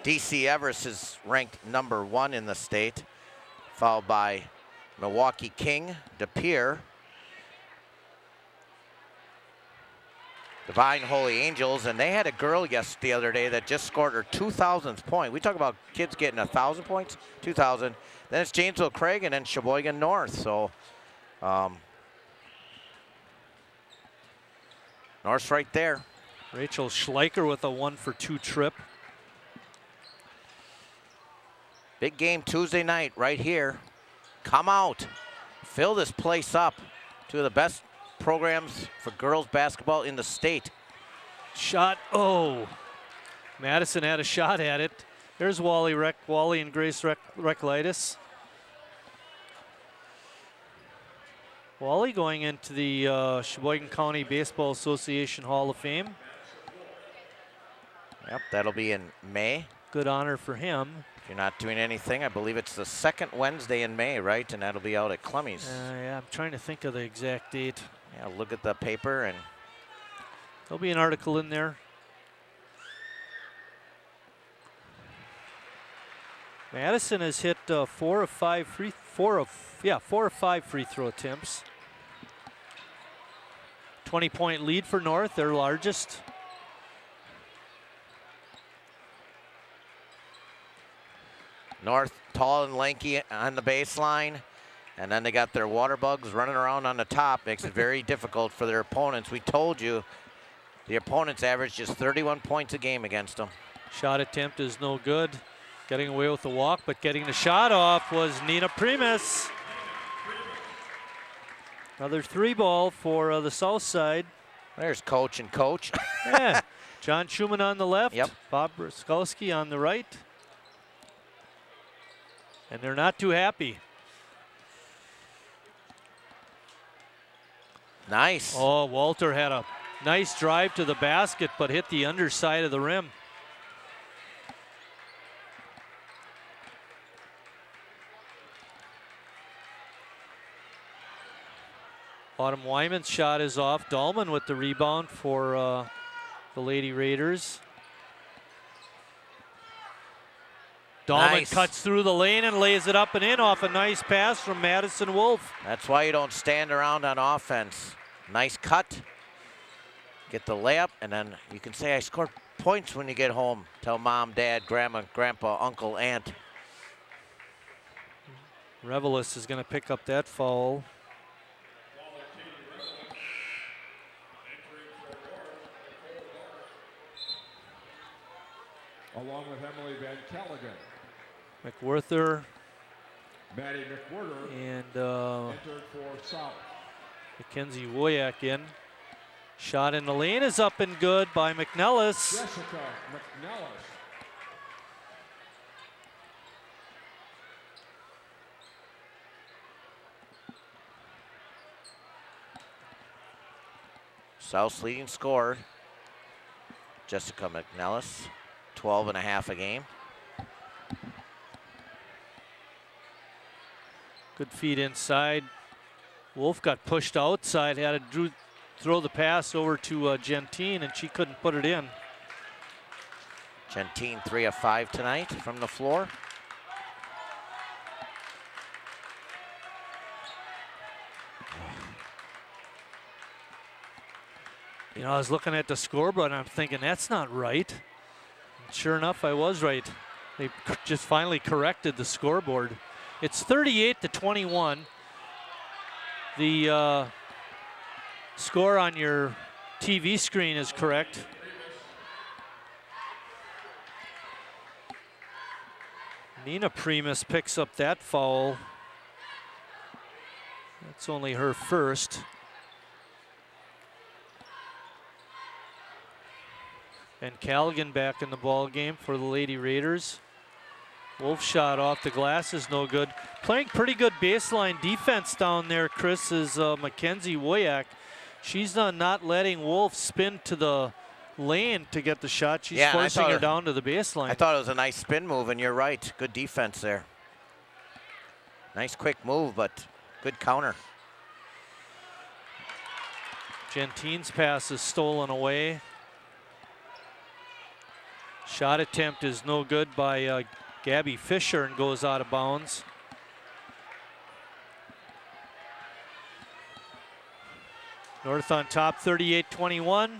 DC Everest is ranked #1 in the state, followed by Milwaukee King, De Pere, Divine Holy Angels, and they had a girl the other day that just scored her 2,000th point. We talk about kids getting 1,000 points, 2,000. Then it's Janesville Craig and then Sheboygan North. So North's right there. Rachel Schleicher with a 1-for-2 trip. Big game Tuesday night right here. Come out. Fill this place up. Two of the best programs for girls basketball in the state. Shot, oh. Madison had a shot at it. There's Wally and Grace Reklitis. Wally going into the Sheboygan County Baseball Association Hall of Fame. Yep, that'll be in May. Good honor for him. If you're not doing anything, I believe it's the second Wednesday in May, right? And that'll be out at Clummies. Yeah, I'm trying to think of the exact date. Yeah, look at the paper and there'll be an article in there. Madison has hit 4 of 5 free throw attempts. 20-point lead for North, their largest. North tall and lanky on the baseline, and then they got their water bugs running around on the top. Makes it very difficult for their opponents. We told you the opponents average just 31 points a game against them. Shot attempt is no good. Getting away with the walk, but getting the shot off was Nina Primus. Another 3-ball for the south side. There's coach and coach. Yeah, John Schumann on the left. Yep. Bob Bruskalski on the right. And they're not too happy. Nice. Oh, Walter had a nice drive to the basket, but hit the underside of the rim. Autumn Wyman's shot is off. Dahlman with the rebound for the Lady Raiders. Dahlman cuts through the lane and lays it up and in off a nice pass from Madison Wolf. That's why you don't stand around on offense. Nice cut. Get the layup, and then you can say, I scored points when you get home. Tell mom, dad, grandma, grandpa, uncle, aunt. Revelis is going to pick up that foul. Along with Emily Van Callaghan. McWhirter Maddie McWhirter and entered for South. Mackenzie Woyak in. Shot in the lane is up and good by McNellis. Jessica McNellis. South's leading scorer, Jessica McNellis, 12 and a half a game. Good feed inside. Wolf got pushed outside, had to throw the pass over to Gentine, and she couldn't put it in. Gentine 3 of 5 tonight from the floor. You know, I was looking at the scoreboard and I'm thinking, that's not right. And sure enough, I was right. They just finally corrected the scoreboard. It's 38-21. The score on your TV screen is correct. Nina Primus picks up that foul. That's only her first. And Callaghan back in the ball game for the Lady Raiders. Wolf shot off the glass is no good. Playing pretty good baseline defense down there, Chris, is Mackenzie Woyak. She's not letting Wolf spin to the lane to get the shot. She's forcing her down to the baseline. I thought it was a nice spin move, and you're right. Good defense there. Nice quick move, but good counter. Gentine's pass is stolen away. Shot attempt is no good by Gabby Fisher and goes out of bounds. North on top, 38-21.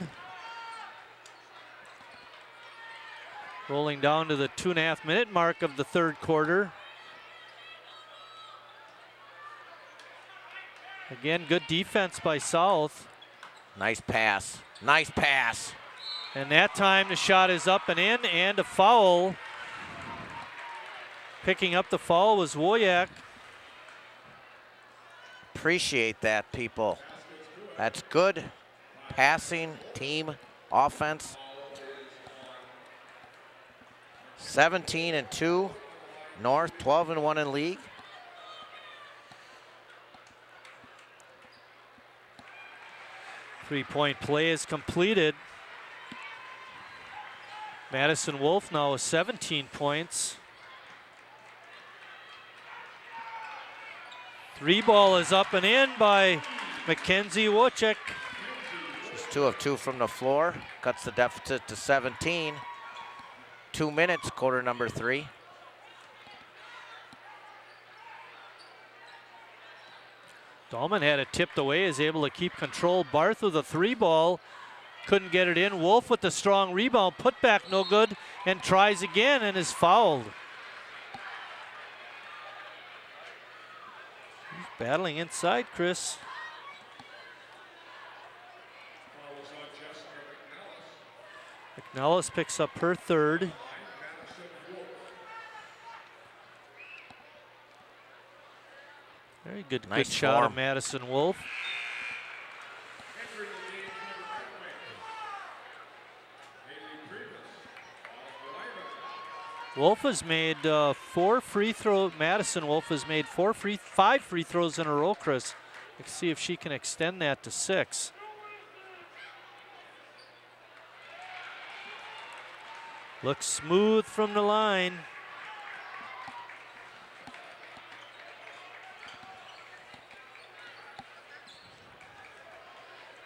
Rolling down to the 2.5-minute mark of the third quarter. Again, good defense by South. Nice pass. Nice pass. And that time the shot is up and in, and a foul. Picking up the foul was Woyak. Appreciate that, people. That's good passing team offense. 17-2. North 12-1 in league. Three-point play is completed. Madison Wolf now with 17 points. Three ball is up and in by Mackenzie Wojcik. She's 2 of 2 from the floor. Cuts the deficit to 17. 2 minutes, quarter number 3. Dahlman had it tipped away, is able to keep control. Barth with a three ball, couldn't get it in. Wolf with the strong rebound, put back no good, and tries again and is fouled. He's battling inside, Chris. McNellis picks up her third. Very good, Nice good shot form. of Madison Wolf. Wolf has made 4 free throws. Madison Wolf has made 5 free throws in a row, Chris. Let's see if she can extend that to 6. Looks smooth from the line.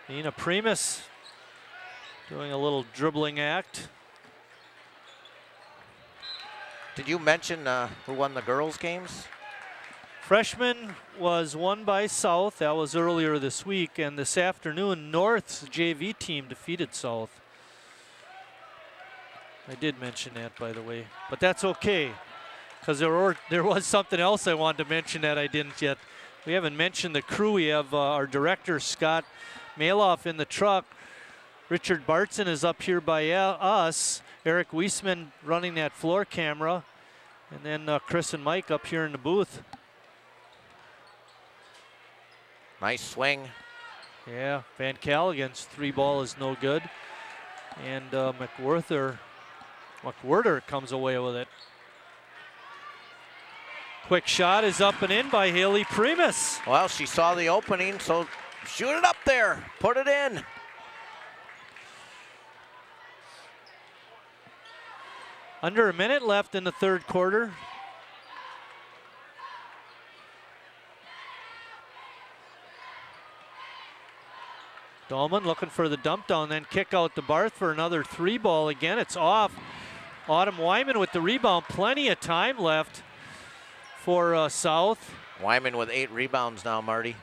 Nina Primus doing a little dribbling act. Did you mention who won the girls' games? Freshman was won by South. That was earlier this week. And this afternoon, North's JV team defeated South. I did mention that, by the way. But that's okay, because there was something else I wanted to mention that I didn't yet. We haven't mentioned the crew. We have our director, Scott Maloff, in the truck. Richard Bartson is up here by us. Eric Wiesman running that floor camera. And then Chris and Mike up here in the booth. Nice swing. Yeah, Van Callaghan's three ball is no good. And McWhorter comes away with it. Quick shot is up and in by Haley Primus. Well, she saw the opening, so shoot it up there, put it in. Under a minute left in the third quarter. Dahlman looking for the dump down, then kick out to Barth for another three ball again. It's off. Autumn Wyman with the rebound. Plenty of time left for South. Wyman with 8 rebounds now, Marty.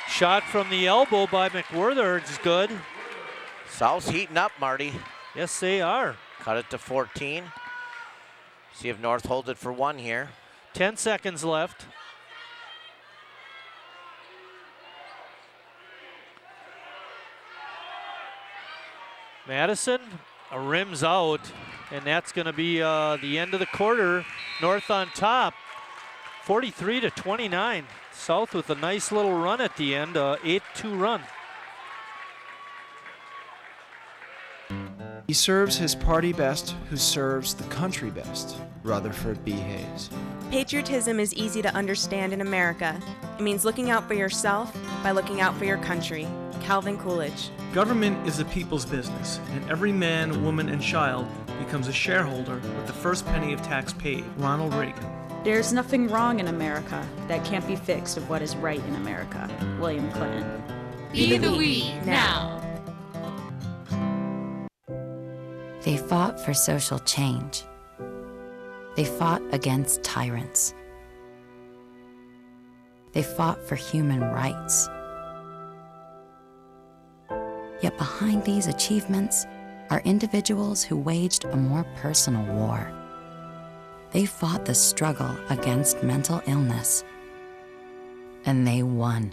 Shot from the elbow by McWhorter is good. South's heating up, Marty. Yes, they are. Cut it to 14. See if North holds it for 1 here. 10 seconds left. Madison rims out, and that's going to be the end of the quarter. North on top, 43-29. South with a nice little run at the end, 8-2 run. He serves his party best who serves the country best. Rutherford B. Hayes. Patriotism is easy to understand in America. It means looking out for yourself by looking out for your country. Calvin Coolidge. Government is the people's business, and every man, woman, and child becomes a shareholder with the first penny of tax paid. Ronald Reagan. There's nothing wrong in America that can't be fixed of what is right in America. William Clinton. Be the we now. They fought for social change. They fought against tyrants. They fought for human rights. Yet behind these achievements are individuals who waged a more personal war. They fought the struggle against mental illness, and they won.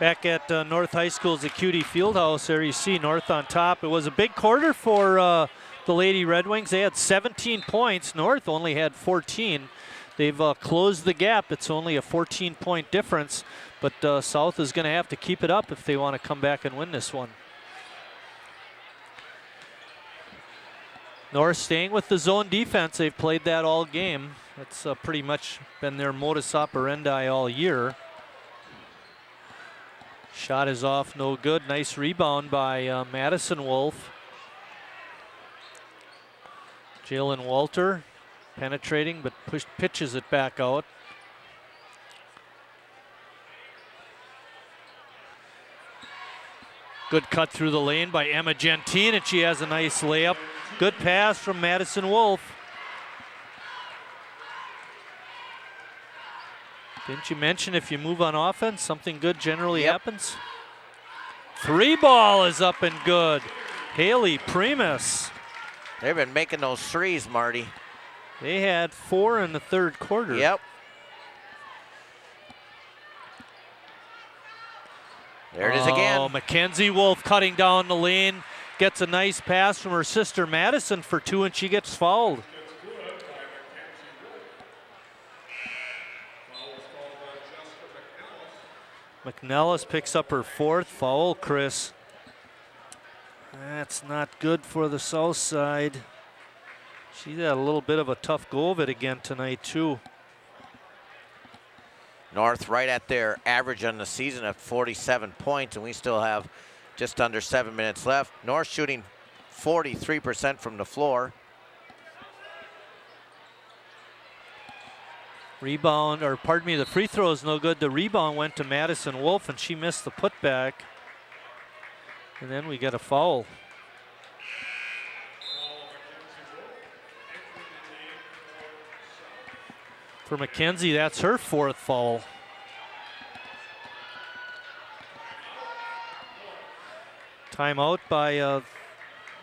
Back at North High School's Acuity Fieldhouse, there you see North on top. It was a big quarter for the Lady Red Wings. They had 17 points. North only had 14. They've closed the gap. It's only a 14-point difference, but South is going to have to keep it up if they want to come back and win this one. North staying with the zone defense. They've played that all game. That's pretty much been their modus operandi all year. Shot is off, no good. Nice rebound by Madison Wolf. Jalen Walter penetrating, but pitches it back out. Good cut through the lane by Emma Gentine, and she has a nice layup. Good pass from Madison Wolf. Didn't you mention if you move on offense, something good generally happens? Three ball is up and good. Haley Primus. They've been making those threes, Marty. They had 4 in the third quarter. Yep. There it is again. Oh, Mackenzie Wolf cutting down the lane. Gets a nice pass from her sister Madison for 2, and she gets fouled. McNellis picks up her 4th foul, Chris. That's not good for the south side. She's had a little bit of a tough go of it again tonight, too. North right at their average on the season at 47 points, and we still have just under 7 minutes left. North shooting 43% from the floor. Rebound, or pardon me, the free throw is no good. The rebound went to Madison Wolf, and she missed the putback. And then we get a foul. For Mackenzie, that's her 4th foul. Timeout by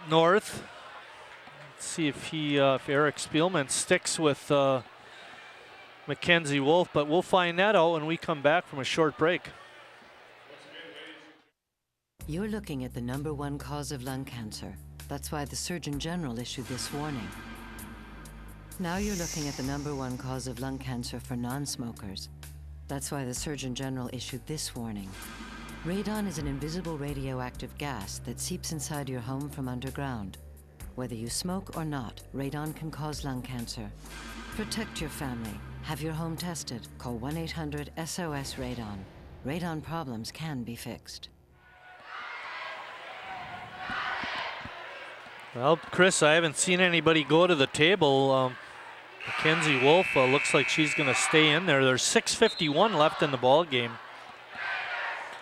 North. Let's see if Eric Spielman sticks with Mackenzie Wolf, but we'll find that out when we come back from a short break. You're looking at the #1 cause of lung cancer. That's why the Surgeon General issued this warning. Now you're looking at the #1 cause of lung cancer for non-smokers. That's why the Surgeon General issued this warning. Radon is an invisible radioactive gas that seeps inside your home from underground. Whether you smoke or not, radon can cause lung cancer. Protect your family. Have your home tested. Call 1-800-SOS-RADON. Radon problems can be fixed. Well, Chris, I haven't seen anybody go to the table. Mackenzie Wolf looks like she's going to stay in there. There's 6:51 left in the ball game.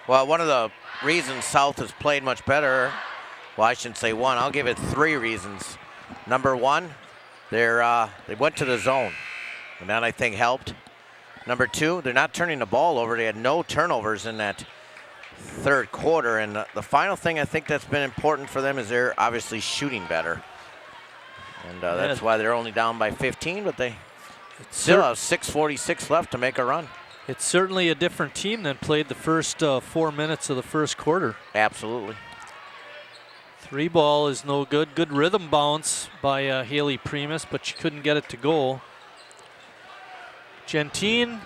Well, one of the reasons South has played much better, well, I shouldn't say one, I'll give it 3 reasons. Number 1, they went to the zone, and that I think helped. Number 2, they're not turning the ball over. They had no turnovers in that third quarter, and the final thing I think that's been important for them is they're obviously shooting better. And that's why they're only down by 15, but they still have 6:46 left to make a run. It's certainly a different team than played the first 4 minutes of the first quarter. Absolutely. 3 ball is no good. Good rhythm bounce by Haley Primus, but she couldn't get it to go. Gentine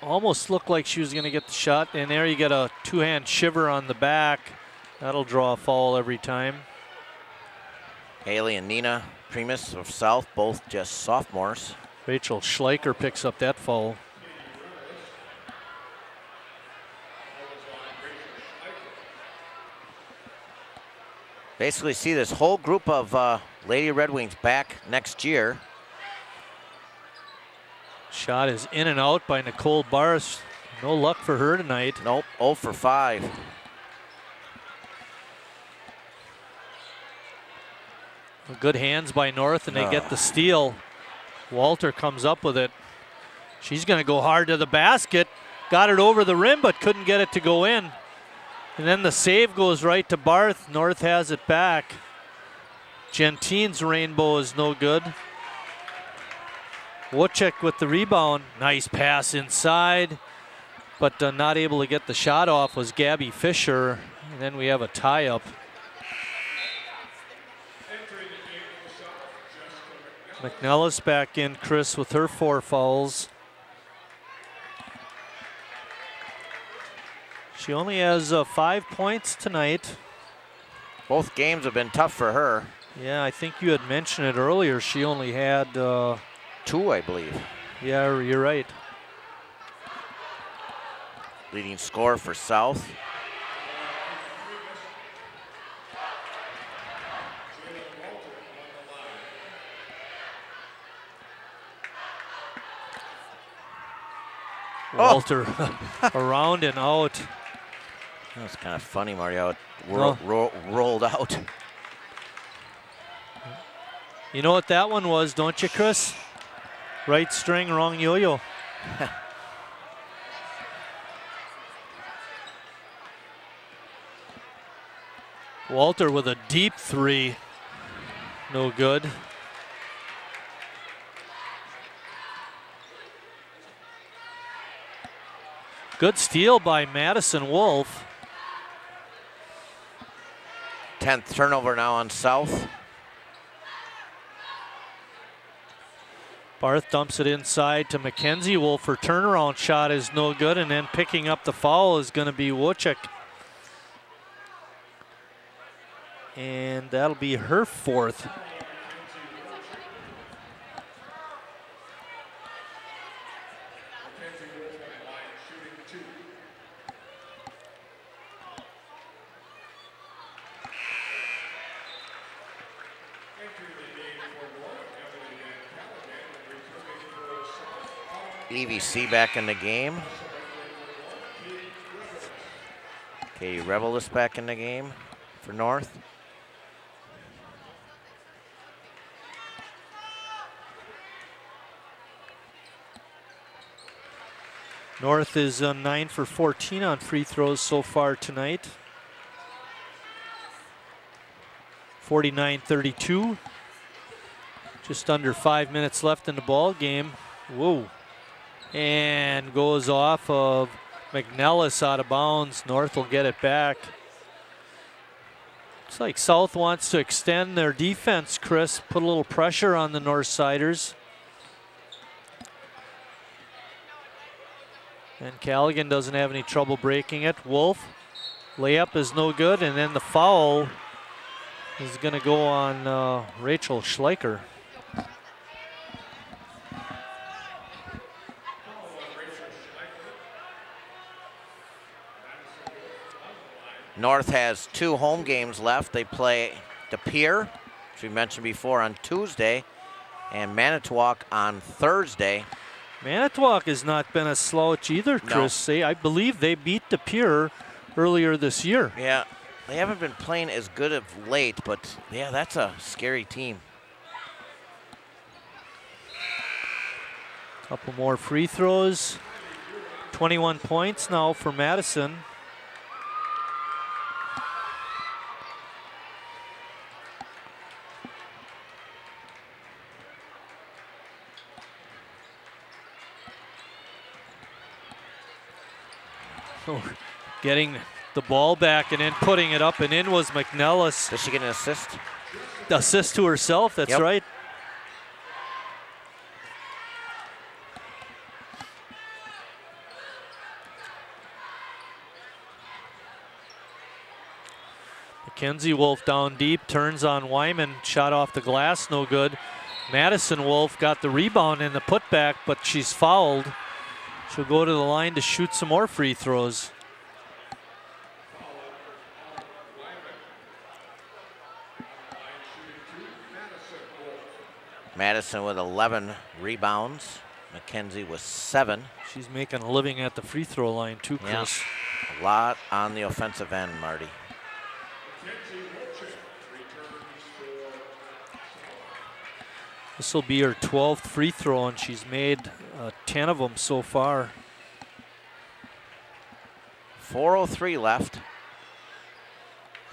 almost looked like she was going to get the shot, and there you get a 2-hand shiver on the back. That'll draw a foul every time. Haley and Nina Primus of South, both just sophomores. Rachel Schleicher picks up that foul. Basically see this whole group of Lady Red Wings back next year. Shot is in and out by Nicole Barris. No luck for her tonight. Nope, 0 for 5. Good hands by North, and they get the steal. Walter comes up with it. She's going to go hard to the basket. Got it over the rim, but couldn't get it to go in. And then the save goes right to Barth. North has it back. Gentine's rainbow is no good. Wojcik with the rebound. Nice pass inside. but not able to get the shot off was Gabby Fisher. And then we have a tie-up. McNellis back in, Chris, with her 4 fouls. She only has 5 points tonight. Both games have been tough for her. Yeah, I think you had mentioned it earlier. She only had 2, I believe. Yeah, you're right. Leading scorer for South. Walter around and out. That was kind of funny, Marty, how it rolled out. You know what that one was, don't you, Chris? Right string, wrong yo-yo. Walter with a deep 3. No good. Good steal by Madison Wolf. 10th turnover now on South. Barth dumps it inside to Mackenzie Wolf. Her turnaround shot is no good, and then picking up the foul is going to be Wojcik. And that'll be her 4th. EVC back in the game. Katie Revelis back in the game for North. North is 9 for 14 on free throws so far tonight. 49-32. Just under 5 minutes left in the ball game. Whoa. And goes off of McNellis out of bounds. North will get it back. Looks like South wants to extend their defense, Chris. Put a little pressure on the Northsiders. And Callaghan doesn't have any trouble breaking it. Wolf, layup is no good, and then the foul is going to go on Rachel Schleicher. North has 2 home games left. They play De Pere, which we mentioned before, on Tuesday, and Manitowoc on Thursday. Manitowoc has not been a slouch either, Chris. I believe they beat De Pere earlier this year. Yeah, they haven't been playing as good of late, but yeah, that's a scary team. Couple more free throws. 21 points now for Madison. Getting the ball back and then putting it up and in was McNellis. Did she get an assist? Assist to herself, that's right. Mackenzie Wolf down deep, turns on Wyman, shot off the glass, no good. Madison Wolf got the rebound and the putback, but she's fouled. She'll go to the line to shoot some more free throws. Madison with 11 rebounds. Mackenzie with 7. She's making a living at the free throw line too, Chris. Yeah, a lot on the offensive end, Marty. This will be her 12th free throw, and she's made 10 of them so far. 4:03 left.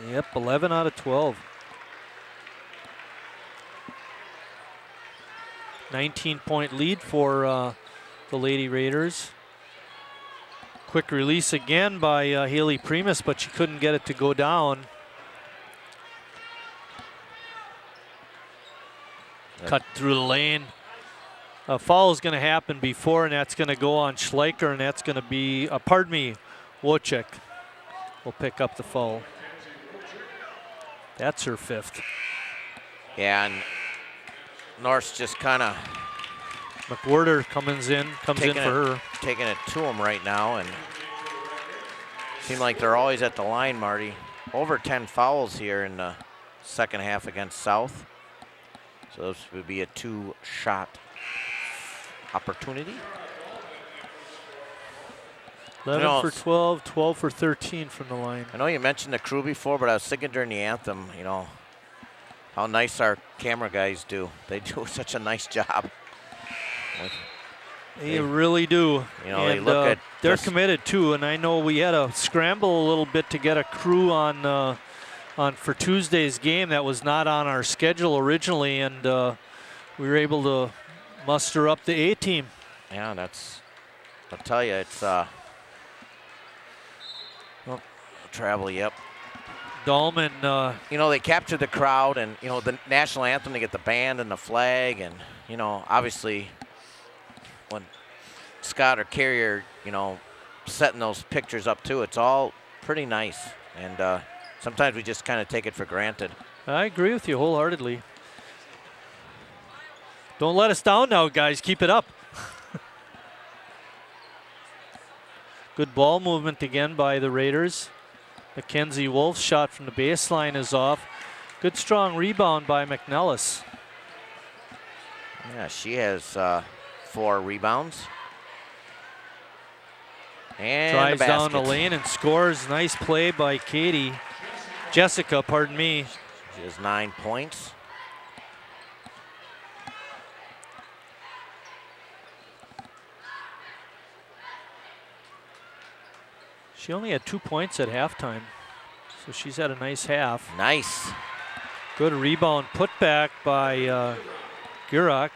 Yep, 11 out of 12. 19-point lead for the Lady Raiders. Quick release again by Haley Primus, but she couldn't get it to go down. Cut through the lane. A foul is going to happen before, and that's going to go on Schleicher, and that's going to be, Wojcik will pick up the foul. That's her 5th. Yeah, and Norse just kind of McWhirter comes in for her. Taking it to him right now, and seem like they're always at the line, Marty. Over 10 fouls here in the second half against South. So this would be a 2-shot opportunity. 11 for 12, 12 for 13 from the line. I know you mentioned the crew before, but I was thinking during the anthem, you know, how nice our camera guys do. They do such a nice job. They really do. You know, and they look at they're committed too, and I know we had to scramble a little bit to get a crew on for Tuesday's game. That was not on our schedule originally, and we were able to muster up the A team. Yeah, I'll tell you, it's travel, yep. Dahlman, you know, they captured the crowd, and, you know, the national anthem, they get the band and the flag, and, you know, obviously when Scott or Carrier, you know, setting those pictures up too, it's all pretty nice, and sometimes we just kind of take it for granted. I agree with you wholeheartedly. Don't let us down now, guys. Keep it up. Good ball movement again by the Raiders. Mackenzie Wolf's shot from the baseline is off. Good strong rebound by McNellis. Yeah, she has 4 rebounds. And drives the down the lane and scores. Nice play by Jessica, pardon me. She has 9 points. She only had 2 points at halftime, so she's had a nice half. Nice. Good rebound put back by Gurak.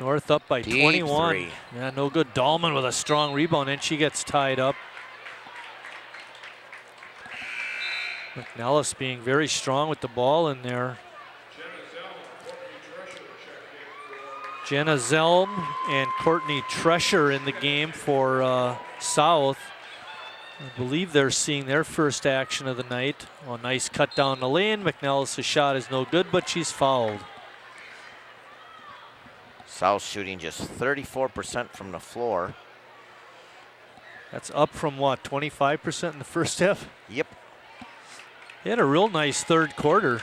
North up by 21. 3. Yeah, no good. Dahlman with a strong rebound, and she gets tied up. McNellis being very strong with the ball in there. Jenna Zelm and Courtney Trescher in the game for South. I believe they're seeing their first action of the night. Oh, nice cut down the lane. McNellis' shot is no good, but she's fouled. South shooting just 34% from the floor. That's up from what, 25% in the first half? Yep. They had a real nice third quarter.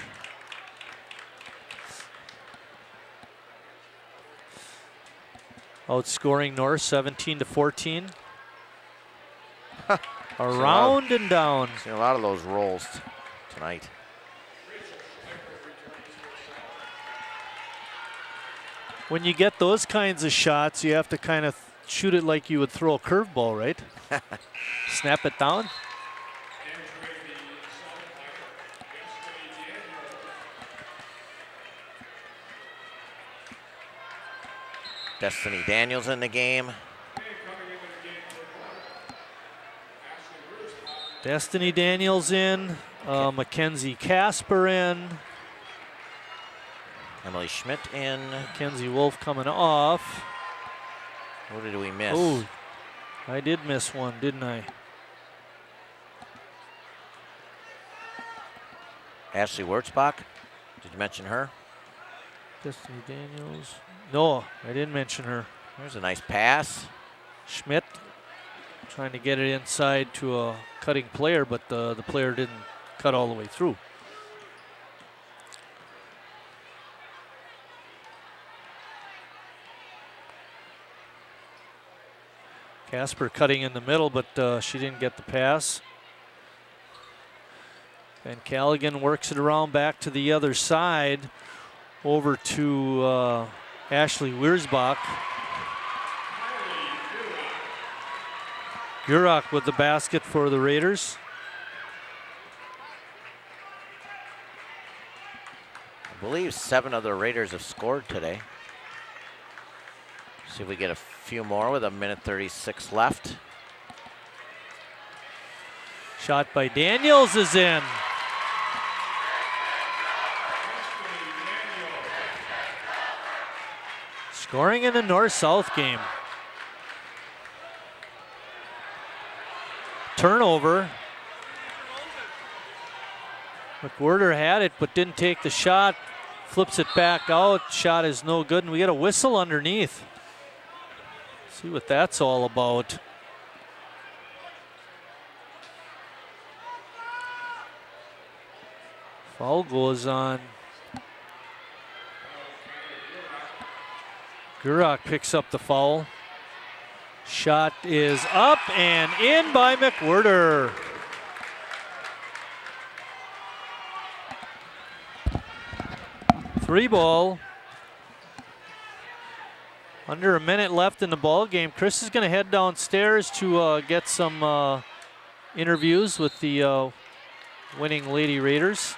Outscoring North 17-14. Around and down. Seen a lot of those rolls tonight. When you get those kinds of shots, you have to kind of shoot it like you would throw a curveball, right? Snap it down. Destiny Daniels in the game. Destiny Daniels in. Mackenzie Casper in. Emily Schmidt in. Mackenzie Wolf coming off. What did we miss? Oh, I did miss one, didn't I? Ashley Wurzbach. Did you mention her? Destiny Daniels. No, I didn't mention her. There's a nice pass. Schmidt trying to get it inside to a cutting player, but the player didn't cut all the way through. Casper cutting in the middle, but she didn't get the pass. And Callaghan works it around back to the other side over to Ashley Wurzbach. Gurak with the basket for the Raiders. I believe 7 of the Raiders have scored today. See if we get a few more with 1:36 left. Shot by Daniels is in. Scoring in the North-South game. Turnover. McWhirter had it but didn't take the shot. Flips it back out. Shot is no good, and we get a whistle underneath. See what that's all about. Foul goes on. Gurak picks up the foul. Shot is up and in by McWhirter. Three ball. Under a minute left in the ball game. Chris is going to head downstairs to get some interviews with the winning Lady Raiders.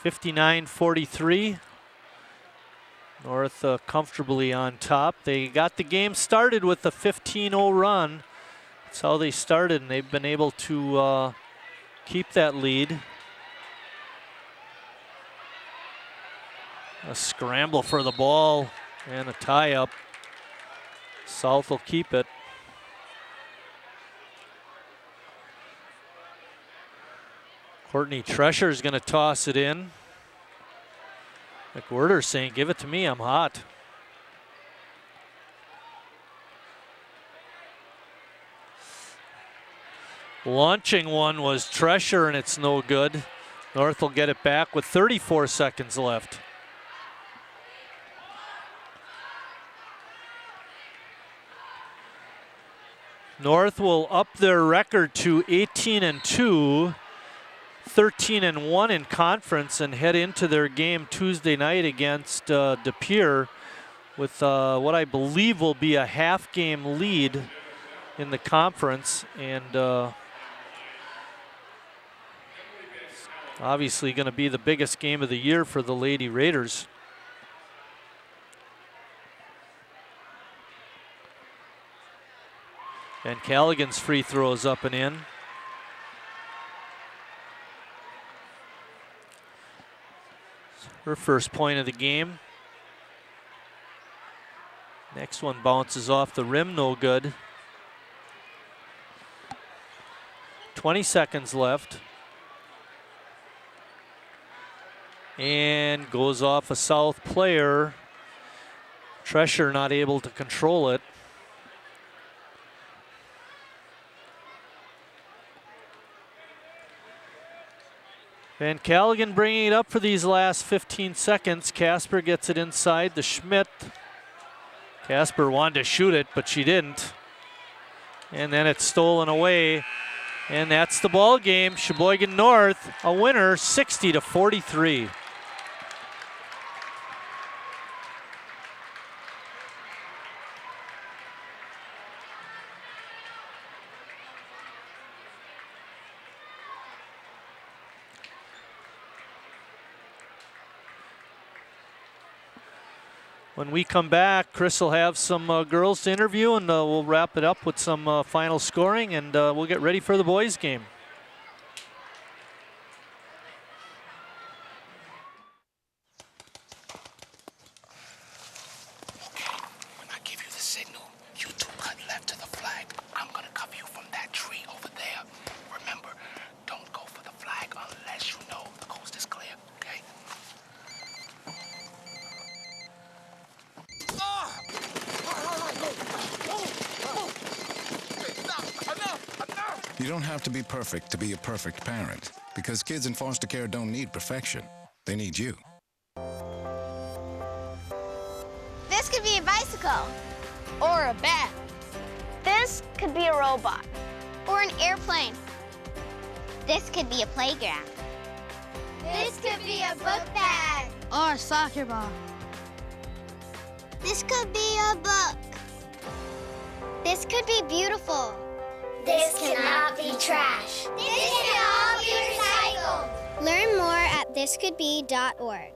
59-43. North comfortably on top. They got the game started with a 15-0 run. That's how they started, and they've been able to keep that lead. A scramble for the ball and a tie-up. South will keep it. Courtney Tresher is going to toss it in. McWhirter saying, give it to me, I'm hot. Launching one was Tresher, and it's no good. North will get it back with 34 seconds left. North will up their record to 18-2. 13-1 in conference and head into their game Tuesday night against De Pere with what I believe will be a half-game lead in the conference, and obviously going to be the biggest game of the year for the Lady Raiders. And Callaghan's free throws up and in. Her first point of the game. Next one bounces off the rim, no good. 20 seconds left. And goes off a South player. Tresher not able to control it. Van Callaghan bringing it up for these last 15 seconds. Casper gets it inside the Schmidt. Casper wanted to shoot it, but she didn't. And then it's stolen away. And that's the ball game. Sheboygan North, a winner, 60-43. When we come back, Chris will have some girls to interview, and we'll wrap it up with some final scoring, and we'll get ready for the boys' game. Okay, when I give you the signal, you two cut left to the flag. I'm gonna cover you from that tree over there. Remember, don't go for the flag unless you know the coast is clear, okay? You don't have to be perfect to be a perfect parent, because kids in foster care don't need perfection. They need you. This could be a bicycle. Or a bat. This could be a robot. Or an airplane. This could be a playground. This could be a book bag. Or a soccer ball. This could be a book. This could be beautiful. This cannot be trash. This can all be recycled. Learn more at thiscouldbe.org.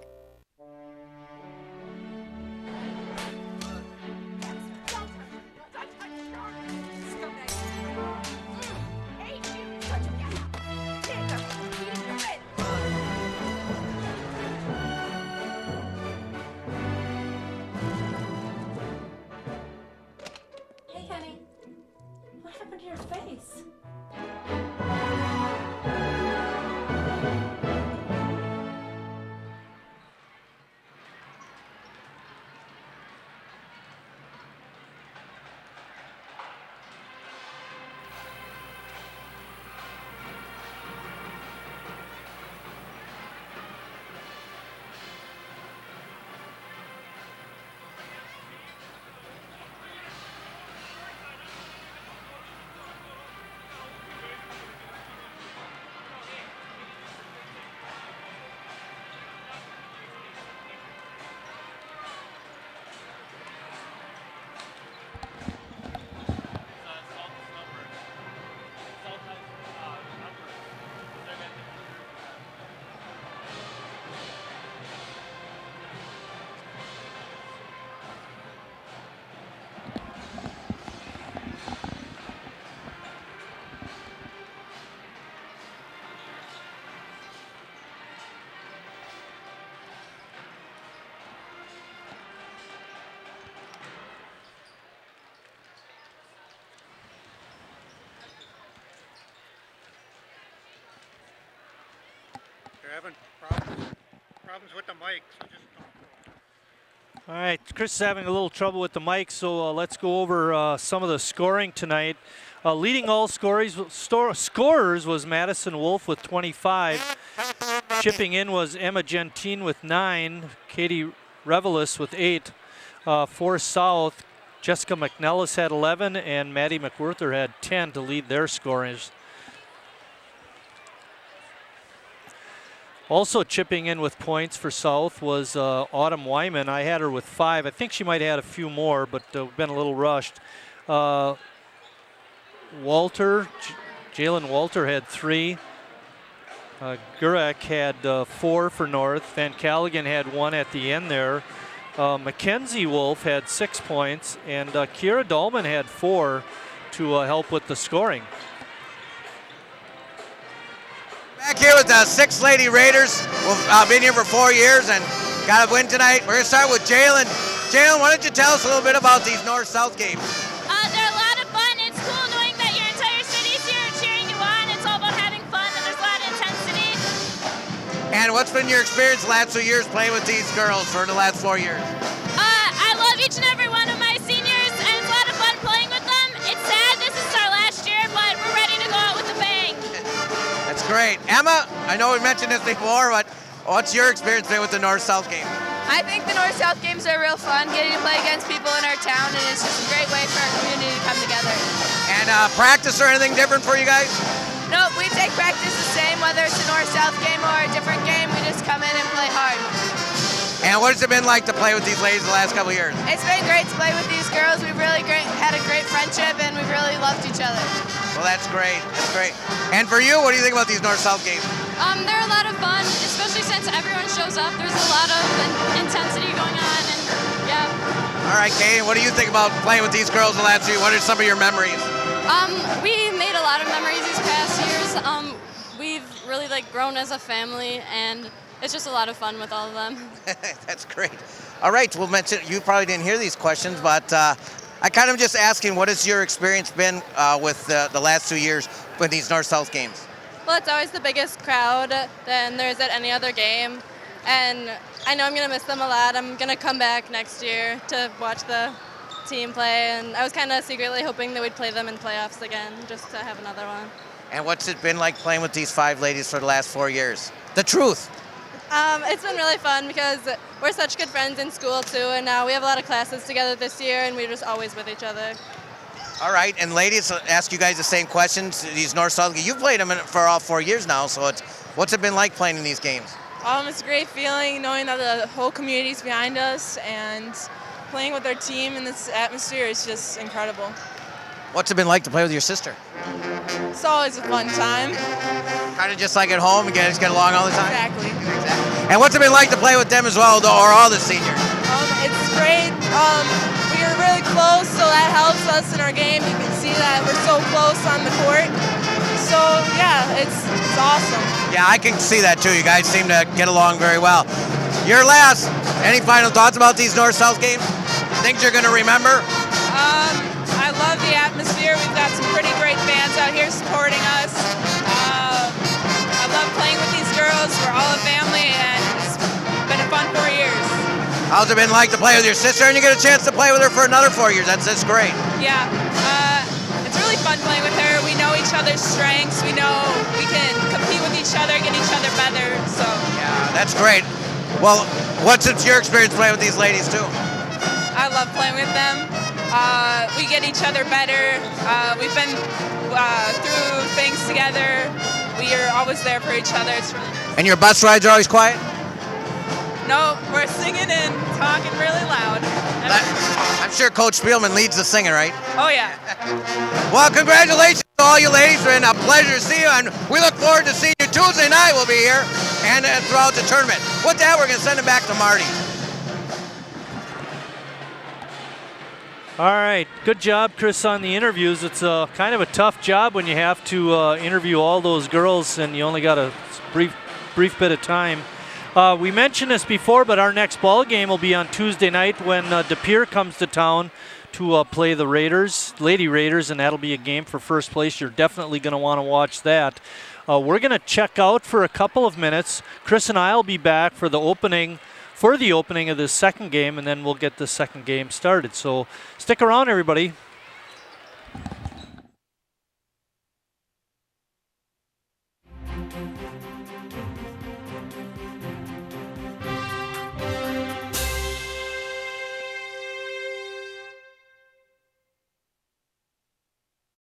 having problems with the mic, so just All right, Chris is having a little trouble with the mic, so let's go over some of the scoring tonight. Leading all scorers was Madison Wolf with 25. Chipping in was Emma Gentine with 9. Katie Revelis with 8. For South, Jessica McNellis had 11, and Maddie McWhirter had 10 to lead their scorers. Also chipping in with points for South was Autumn Wyman. I had her with 5. I think she might have had a few more, but been a little rushed. Jalen Walter had 3. Gurek had 4 for North. Van Callaghan had 1 at the end there. Mackenzie Wolf had 6 points, and Kira Dahlman had 4 to help with the scoring. Back here with the 6 Lady Raiders. We've been here for 4 years and got a win tonight. We're going to start with Jalen. Jalen, why don't you tell us a little bit about these North-South games? They're a lot of fun. It's cool knowing that your entire city's here cheering you on. It's all about having fun, and there's a lot of intensity. And what's been your experience the last 2 years playing with these girls for the last 4 years? I love each and every one of my seniors, and it's a lot of fun playing with them. It's sad this is our last year, but we're ready to go out with a bang. That's great. Emma, I know we mentioned this before, but what's your experience been with the North-South game? I think the North-South games are real fun, getting to play against people in our town, and it's just a great way for our community to come together. And practice or anything different for you guys? No, we take practice the same, whether it's a North-South game or a different game. We just come in and play hard. And what has it been like to play with these ladies the last couple of years? It's been great to play with these girls. We've really had a great friendship, and we've really loved each other. Well, that's great. That's great. And for you, what do you think about these North-South games? They're a lot of fun, especially since everyone shows up. There's a lot of intensity going on, and yeah. All right, Kay, what do you think about playing with these girls the last year? What are some of your memories? We made a lot of memories these past years. We've really grown as a family, and it's just a lot of fun with all of them. That's great. All right, we'll mention, you probably didn't hear these questions, but I kind of just asking, what has your experience been with the last 2 years with these North-South games? Well, it's always the biggest crowd than there is at any other game, and I know I'm going to miss them a lot. I'm going to come back next year to watch the team play, and I was kind of secretly hoping that we'd play them in playoffs again, just to have another one. And what's it been like playing with these 5 ladies for the last 4 years? The truth. It's been really fun because we're such good friends in school too, and now we have a lot of classes together this year, and we're just always with each other. All right, and ladies, ask you guys the same questions. These North-South, you've played them for all 4 years now, so what's it been like playing in these games? It's a great feeling knowing that the whole community's behind us, and playing with our team in this atmosphere is just incredible. What's it been like to play with your sister? It's always a fun time. Kind of just like at home, you guys get along all the time? Exactly. And what's it been like to play with them as well, or all the seniors? It's great. We are really close, so that helps us in our game. You can see that we're so close on the court. So yeah, it's awesome. Yeah, I can see that too. You guys seem to get along very well. Your last, any final thoughts about these North-South games? Things you're going to remember? I love the atmosphere. We've got some pretty great fans out here supporting us. I love playing with these girls. We're all a family, and it's been a fun 4 years. How's it been like to play with your sister, and you get a chance to play with her for another 4 years? That's great. Yeah, it's really fun playing with her. We know each other's strengths. We know we can compete with each other, get each other better. So yeah, that's great. Well, what's your experience playing with these ladies too? I love playing with them. We get each other better. We've been through things together. We are always there for each other. It's really nice. And your bus rides are always quiet? No, we're singing and talking really loud. I'm sure Coach Spielman leads the singing, right? Oh, yeah. Well, congratulations to all you ladies. It's been a pleasure to see you, and we look forward to seeing you Tuesday night. We'll be here and throughout the tournament. With that, we're going to send it back to Marty. All right, good job, Chris, on the interviews. It's kind of a tough job when you have to interview all those girls and you only got a brief bit of time. We mentioned this before, but our next ball game will be on Tuesday night when De Pere comes to town to play the Raiders, Lady Raiders, and that'll be a game for first place. You're definitely going to want to watch that. We're going to check out for a couple of minutes. Chris and I will be back for the opening of the second game, and then we'll get the second game started. So stick around, everybody.